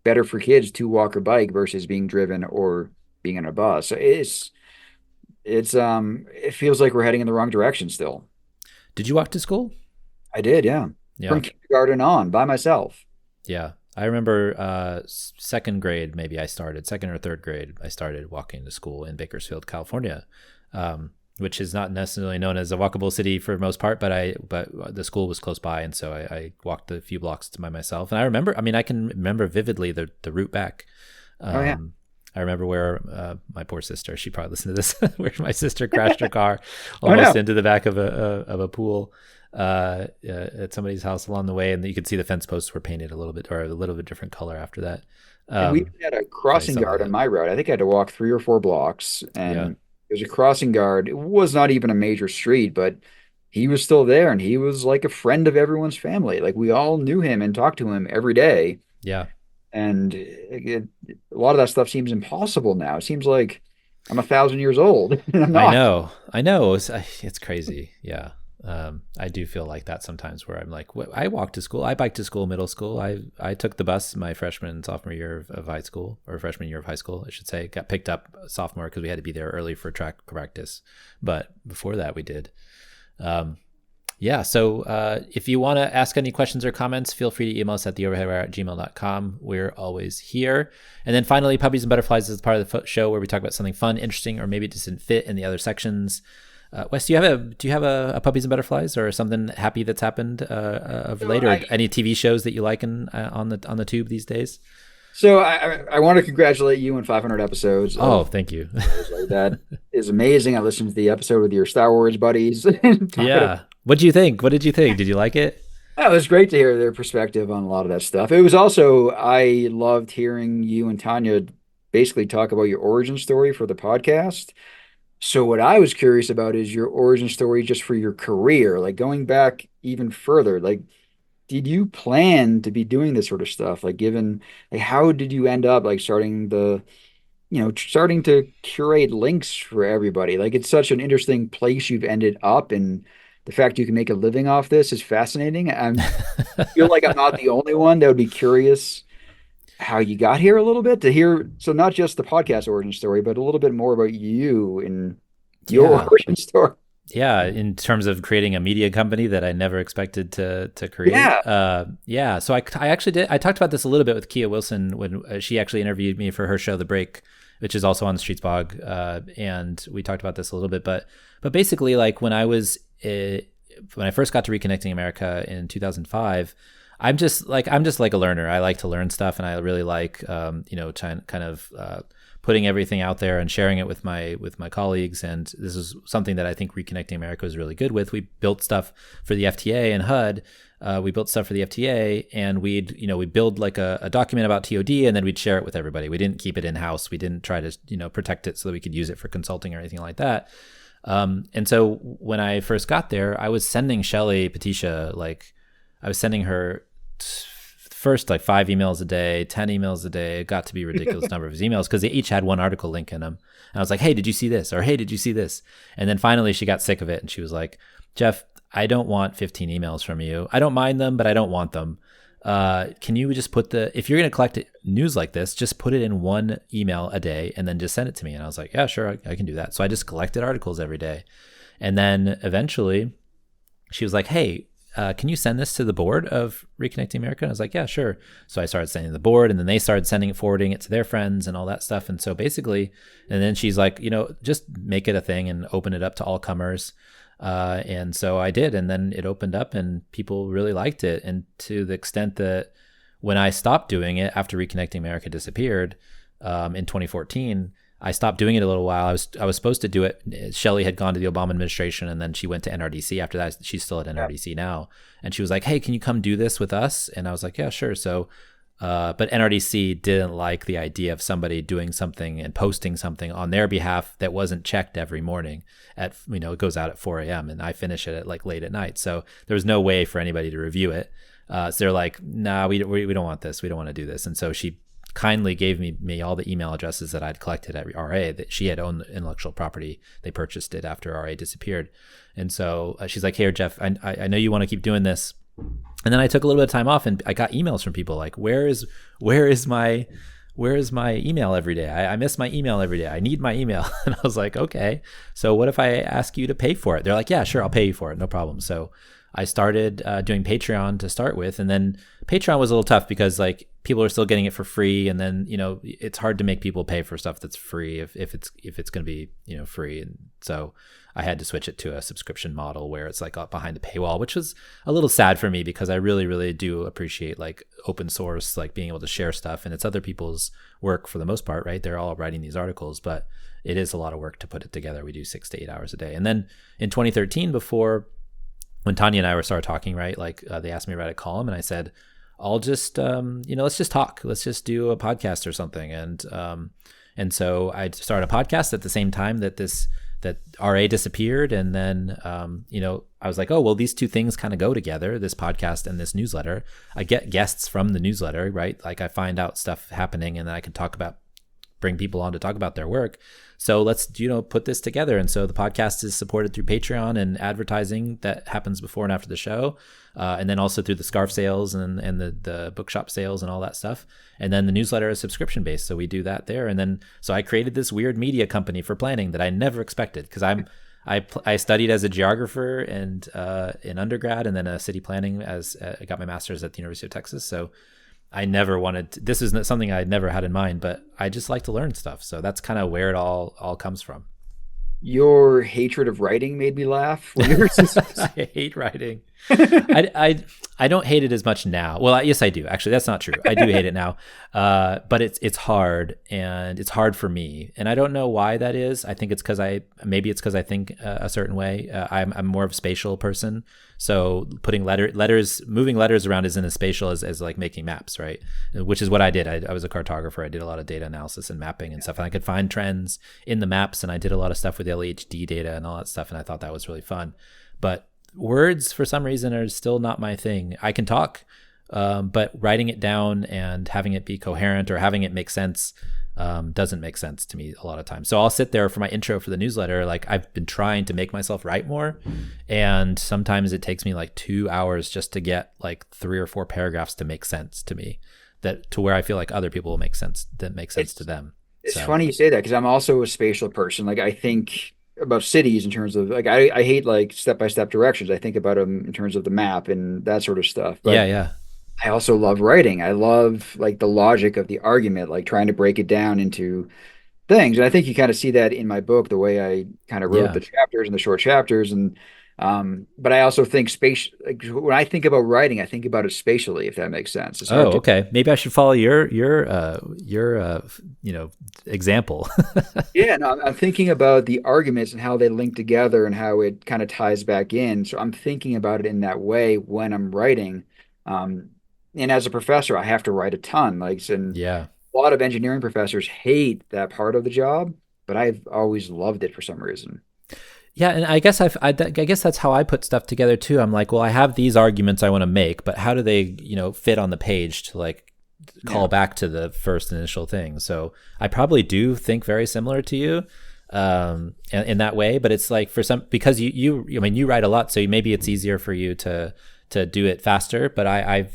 better for kids to walk or bike versus being driven or being in a bus. So it feels like we're heading in the wrong direction still. Did you walk to school? I did, yeah. From kindergarten on by myself. Yeah. I remember second grade, maybe second or third grade, I started walking to school in Bakersfield, California, which is not necessarily known as a walkable city for most part, but the school was close by, and so I walked a few blocks by myself. And I can remember vividly the route back. I remember where my poor sister, she probably listened to this, where my sister crashed her car almost into the back of a pool at somebody's house along the way, and you could see the fence posts were painted a little bit different color after that. And we had a crossing guard on my road. I think I had to walk 3 or 4 blocks, and there's a crossing guard. It was not even a major street, but he was still there, and he was like a friend of everyone's family. Like, we all knew him and talked to him every day. Yeah. And a lot of that stuff seems impossible now. It seems like I'm 1,000 years old, and I'm not. I know. It's crazy. Yeah. I do feel like that sometimes, where I'm like, I walked to school. I biked to school, middle school. I took the bus my freshman and sophomore year of high school, or freshman year of high school, I should say. Got picked up sophomore because we had to be there early for track practice. But before that, we did. So if you want to ask any questions or comments, feel free to email us at theoverheadwire@gmail.com. We're always here. And then finally, Puppies and Butterflies is part of the show where we talk about something fun, interesting, or maybe it doesn't fit in the other sections. Wes, do you have a Puppies and Butterflies or something happy that's happened of late, or any TV shows that you like on the tube these days? So I want to congratulate you on 500 episodes. Oh, thank you. That is amazing. I listened to the episode with your Star Wars buddies. Yeah. What did you think? Did you like it? It was great to hear their perspective on a lot of that stuff. It was also, I loved hearing you and Tanya basically talk about your origin story for the podcast. So what I was curious about is your origin story just for your career, like going back even further. Like, did you plan to be doing this sort of stuff? Like, how did you end up like starting to curate links for everybody? Like, it's such an interesting place you've ended up, and the fact you can make a living off this is fascinating. I feel like I'm not the only one that would be curious how you got here a little bit to hear. So not just the podcast origin story, but a little bit more about you and your origin story. Yeah, in terms of creating a media company that I never expected to create. Yeah. So I actually did. I talked about this a little bit with Kia Wilson when she actually interviewed me for her show, The Break, which is also on the Streets Blog, and we talked about this a little bit. But basically, like when I first got to Reconnecting America in 2005, I'm just like a learner. I like to learn stuff, and I really like trying kind of putting everything out there and sharing it with my colleagues. And this is something that I think Reconnecting America was really good with. We built stuff for the FTA and HUD. We built stuff for the FTA, and we'd build like a document about TOD, and then we'd share it with everybody. We didn't keep it in house. We didn't try to protect it so that we could use it for consulting or anything like that. And so when I first got there, I was sending Shelly Patricia, like I was sending her first like 5 emails a day, 10 emails a day. It got to be a ridiculous number of emails because they each had one article link in them. And I was like, hey, did you see this? Or hey, did you see this? And then finally she got sick of it and she was like, Jeff, I don't want 15 emails from you. I don't mind them, but I don't want them. Can you just if you're going to collect news like this, just put it in one email a day and then just send it to me. And I was like, yeah, sure, I can do that. So I just collected articles every day. And then eventually she was like, hey, can you send this to the board of Reconnecting America? And I was like, yeah, sure. So I started sending to the board, and then they started forwarding it to their friends and all that stuff. And so basically, and then she's like, just make it a thing and open it up to all comers. And so I did, and then it opened up and people really liked it. And to the extent that when I stopped doing it after Reconnecting America disappeared, in 2014, I stopped doing it a little while. I was supposed to do it. Shelley had gone to the Obama administration, and then she went to NRDC after that. She's still at NRDC now. And she was like, hey, can you come do this with us? And I was like, yeah, sure. So, but NRDC didn't like the idea of somebody doing something and posting something on their behalf that wasn't checked every morning it goes out at 4 a.m. and I finish it at like late at night. So there was no way for anybody to review it. So they're like, nah, we don't want this. We don't want to do this. And so she kindly gave me all the email addresses that I'd collected at RA, that she had owned the intellectual property. They purchased it after RA disappeared. And so she's like, here, Jeff, I know you want to keep doing this. And then I took a little bit of time off, and I got emails from people like, where is my email every day? I miss my email every day. I need my email. And I was like, okay, so what if I ask you to pay for it? They're like, yeah, sure, I'll pay you for it. No problem. So I started doing Patreon to start with. And then Patreon was a little tough because like people are still getting it for free. And then, it's hard to make people pay for stuff that's free if it's going to be, free. And so I had to switch it to a subscription model where it's like up behind the paywall, which was a little sad for me because I really, really do appreciate like open source, like being able to share stuff, and it's other people's work for the most part, right? They're all writing these articles, but it is a lot of work to put it together. We do 6 to 8 hours a day. And then in 2013, when Tanya and I started talking, right? Like they asked me to write a column, and I said, I'll just, let's just talk. Let's just do a podcast or something. And so I started a podcast at the same time that RA disappeared. And then, I was like, oh, well, these two things kind of go together, this podcast and this newsletter. I get guests from the newsletter, right? Like I find out stuff happening, and then I can bring people on to talk about their work. So let's, put this together. And so the podcast is supported through Patreon and advertising that happens before and after the show. And then also through the scarf sales and the bookshop sales and all that stuff. And then the newsletter is subscription based. So we do that there. And then, so I created this weird media company for planning that I never expected, because I studied as a geographer and in undergrad, and then a city planning I got my master's at the University of Texas. So I never this is something I never had in mind, but I just like to learn stuff. So that's kind of where it all comes from. Your hatred of writing made me laugh. I hate writing. I don't hate it as much now. Well, yes, I do. Actually, that's not true. I do hate it now. But it's hard, and it's hard for me. And I don't know why that is. I think it's because maybe it's because I think a certain way. I'm more of a spatial person. So putting moving letters around isn't as spatial as like making maps, right? Which is what I did. I was a cartographer. I did a lot of data analysis and mapping and stuff. And I could find trends in the maps, and I did a lot of stuff with LHD data and all that stuff. And I thought that was really fun. But words, for some reason, are still not my thing. I can talk, but writing it down and having it be coherent or having it make sense doesn't make sense to me a lot of times. So I'll sit there for my intro for the newsletter. Like I've been trying to make myself write more, and sometimes it takes me like 2 hours just to get like 3 or 4 paragraphs to make sense to me, to where I feel like other people will make sense to them. It's funny you say that, because I'm also a spatial person. Like I think about cities in terms of like I hate like step-by-step directions. I think about them in terms of the map and that sort of stuff. But yeah. I also love writing. I love like the logic of the argument, like trying to break it down into things. And I think you kind of see that in my book, the way I kind of wrote the chapters and the short chapters. And But I also think space, like when I think about writing, I think about it spatially, if that makes sense. It's hard Oh, to, okay. Maybe I should follow your example. yeah, no, I'm thinking about the arguments and how they link together and how it kind of ties back in. So I'm thinking about it in that way when I'm writing. Um, and as a professor, I have to write a ton. And Yeah. a lot of engineering professors hate that part of the job, but I've always loved it for some reason. Yeah, and I guess I guess that's how I put stuff together too. I'm like, well, I have these arguments I want to make, but how do they, fit on the page to like call Yeah. back to the first initial thing? So I probably do think very similar to you, in that way. But it's like for some because I mean, you write a lot, so maybe it's easier for you to do it faster. But I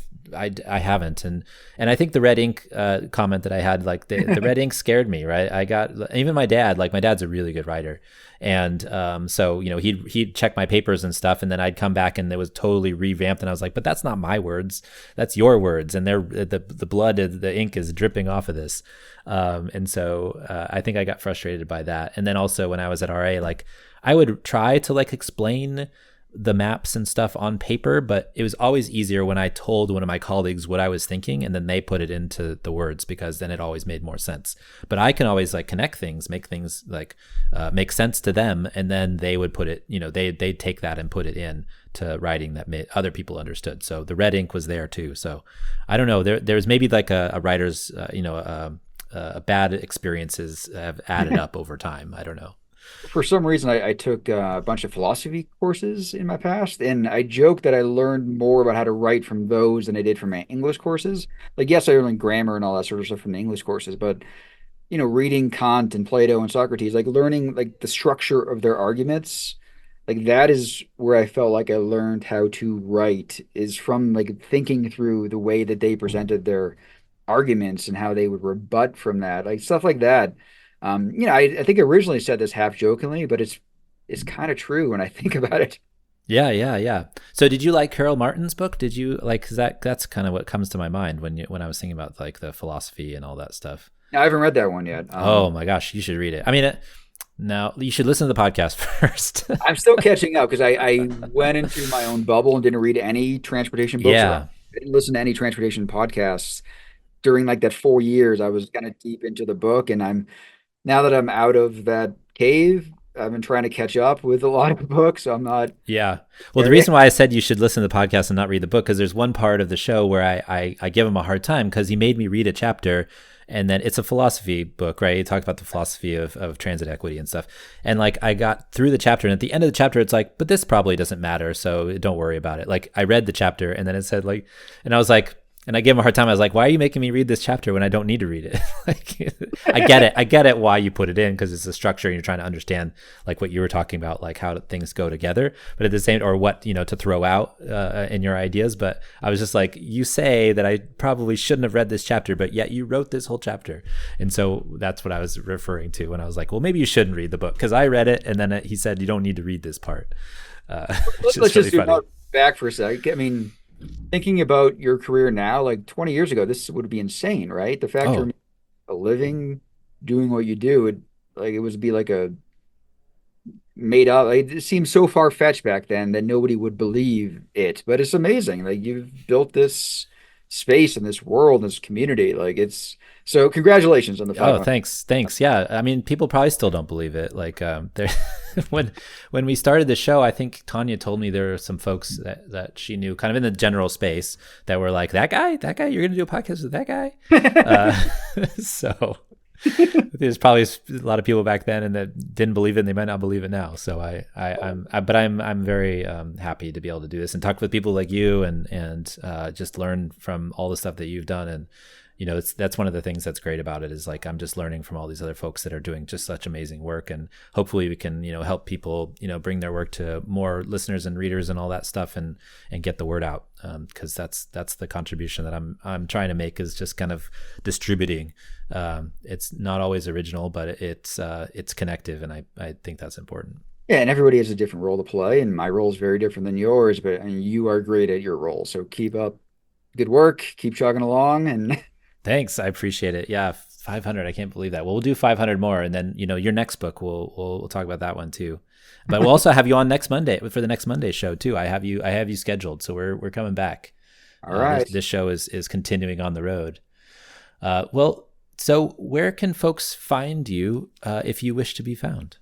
haven't, and I think the red ink comment that I had, like the red ink scared me, right? I got even my dad, like my dad's a really good writer, and so he'd check my papers and stuff, and then I'd come back and it was totally revamped, and I was like, but that's not my words, that's your words, and the blood, the ink is dripping off of this, and so I think I got frustrated by that, and then also when I was at RA, like I would try to like explain the maps and stuff on paper, but it was always easier when I told one of my colleagues what I was thinking and then they put it into the words, because then it always made more sense. But I can always like connect things, make things like make sense to them, and then they would put it, they'd take that and put it in to writing that other people understood. So the red ink was there too. So I don't know, there's maybe like a writer's bad experiences have added up over time. I don't know. For some reason, I took a bunch of philosophy courses in my past, and I joke that I learned more about how to write from those than I did from my English courses. Like, yes, I learned grammar and all that sort of stuff from the English courses, but reading Kant and Plato and Socrates, like learning like the structure of their arguments, like that is where I felt like I learned how to write, is from like thinking through the way that they presented their arguments and how they would rebut from that, like stuff like that. I think I originally said this half jokingly, but it's kind of true when I think about it. Yeah, yeah, yeah. So did you like Carol Martin's book? Did you like, cause that's kind of what comes to my mind when I was thinking about like the philosophy and all that stuff. I haven't read that one yet. Oh my gosh, you should read it. I mean, now you should listen to the podcast first. I'm still catching up because I went into my own bubble and didn't read any transportation books. Or I Yeah. didn't listen to any transportation podcasts during like that 4 years. I was kind of deep into the book, and now that I'm out of that cave, I've been trying to catch up with a lot of books. So I'm not Yeah. Well, the there yet. reason why I said you should listen to the podcast and not read the book, because there's one part of the show where I give him a hard time because he made me read a chapter, and then it's a philosophy book, right? He talked about the philosophy of transit equity and stuff. And like I got through the chapter, and at the end of the chapter, it's like, but this probably doesn't matter, so don't worry about it. Like I read the chapter, and then it said like, and I was like, and I gave him a hard time. I was like, why are you making me read this chapter when I don't need to read it? Like, I get it. I get it why you put it in, because it's a structure and you're trying to understand like what you were talking about, like how things go together, but at the same, or what, to throw out in your ideas. But I was just like, you say that I probably shouldn't have read this chapter, but yet you wrote this whole chapter. And so that's what I was referring to when I was like, well, maybe you shouldn't read the book, because I read it. And then he said, you don't need to read this part, which Let's is really just zoom funny. out back for a sec. I mean, thinking about your career now, like 20 years ago, this would be insane, right? The fact you're Oh, making a living doing what you do, it would be like a made up. Like, it seems so far fetched back then that nobody would believe it, but it's amazing. Like you've built this space and this world, this community. Like it's so congratulations on the oh, 500. thanks. Yeah, I mean, people probably still don't believe it. Like, there, when we started the show, I think Tanya told me there were some folks that she knew, kind of in the general space, that were like, that guy, you're gonna do a podcast with that guy. So there's probably a lot of people back then and that didn't believe it, and they might not believe it now. So I'm very happy to be able to do this and talk with people like you, and just learn from all the stuff that you've done. And that's one of the things that's great about it, is like I'm just learning from all these other folks that are doing just such amazing work, and hopefully we can help people bring their work to more listeners and readers and all that stuff, and get the word out, because that's the contribution that I'm trying to make, is just kind of distributing. It's not always original, but it's connective, and I think that's important. Yeah, and everybody has a different role to play, and my role is very different than yours, but I mean, you are great at your role. So keep up good work, keep chugging along, and Thanks, I appreciate it. Yeah, 500. I can't believe that. Well, we'll do 500 more, and then your next book, we'll talk about that one too. But we'll also have you on next Monday for the next Monday show too. I have you scheduled, so we're coming back. All right. This show is continuing on the road. Well, so where can folks find you if you wish to be found?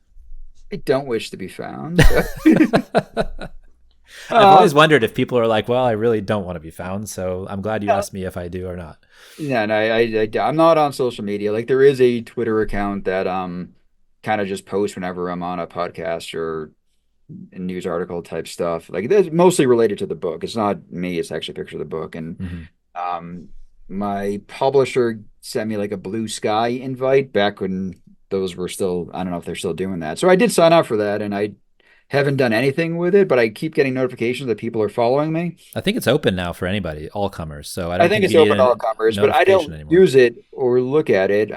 I don't wish to be found. I've always wondered if people are like, well, I really don't want to be found. So I'm glad you asked me if I do or not. Yeah, no, I'm not on social media. Like there is a Twitter account that kind of just posts whenever I'm on a podcast or a news article type stuff. Like it's mostly related to the book. It's not me, it's actually a picture of the book. And my publisher sent me like a Blue Sky invite back when those were still, I don't know if they're still doing that. So I did sign up for that, and I haven't done anything with it, but I keep getting notifications that people are following me. I think it's open now for anybody, all comers. So I think it's open to all comers, but I don't use it or look at it.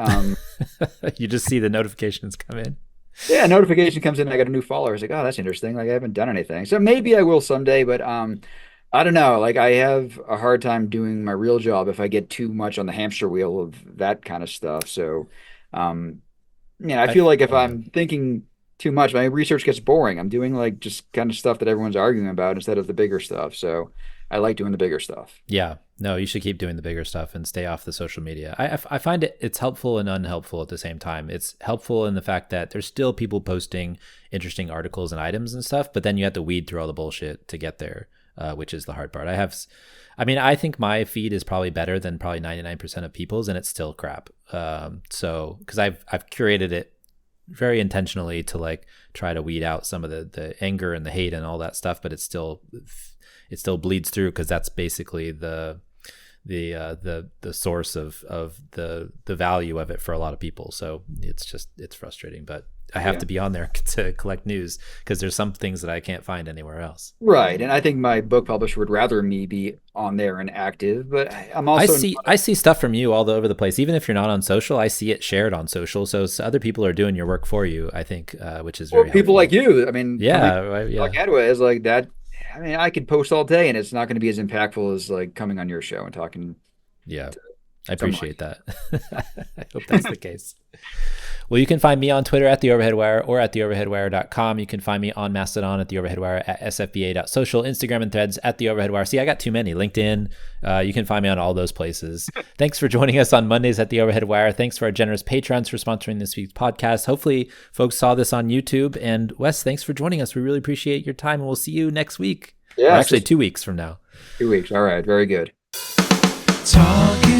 You just see the notifications come in. Yeah, notification comes in. I got a new follower. It's like, oh, that's interesting. Like I haven't done anything, so maybe I will someday. But I don't know. Like I have a hard time doing my real job if I get too much on the hamster wheel of that kind of stuff. So, I feel like if I'm thinking too much, my research gets boring. I'm doing like just kind of stuff that everyone's arguing about instead of the bigger stuff. So I like doing the bigger stuff. Yeah, no, you should keep doing the bigger stuff and stay off the social media. I find it's helpful and unhelpful at the same time. It's helpful in the fact that there's still people posting interesting articles and items and stuff, but then you have to weed through all the bullshit to get there, which is the hard part. I think my feed is probably better than probably 99% of people's, and it's still crap. So because I've curated it very intentionally to like try to weed out some of the anger and the hate and all that stuff, but it still bleeds through because that's basically the source of the value of it for a lot of people. So it's frustrating, but I have to be on there to collect news because there's some things that I can't find anywhere else. Right. And I think my book publisher would rather me be on there and active, but I'm also I see stuff from you all over the place. Even if you're not on social, I see it shared on social. So other people are doing your work for you, I think, which is very people helpful. like you. I mean, yeah. Like Edward is like that. I mean, I could post all day and it's not going to be as impactful as like coming on your show and talking. Yeah. I appreciate that. I hope that's the case. Well, you can find me on Twitter at The Overhead Wire or at theoverheadwire.com. You can find me on Mastodon at The Overhead Wire, at sfba.social, Instagram and Threads at The Overhead Wire. See, I got too many. LinkedIn. You can find me on all those places. Thanks for joining us on Mondays at The Overhead Wire. Thanks for our generous patrons for sponsoring this week's podcast. Hopefully, folks saw this on YouTube. And Wes, thanks for joining us. We really appreciate your time, and we'll see you next week. Yeah, actually 2 weeks from now. 2 weeks. All right. Very good. Talking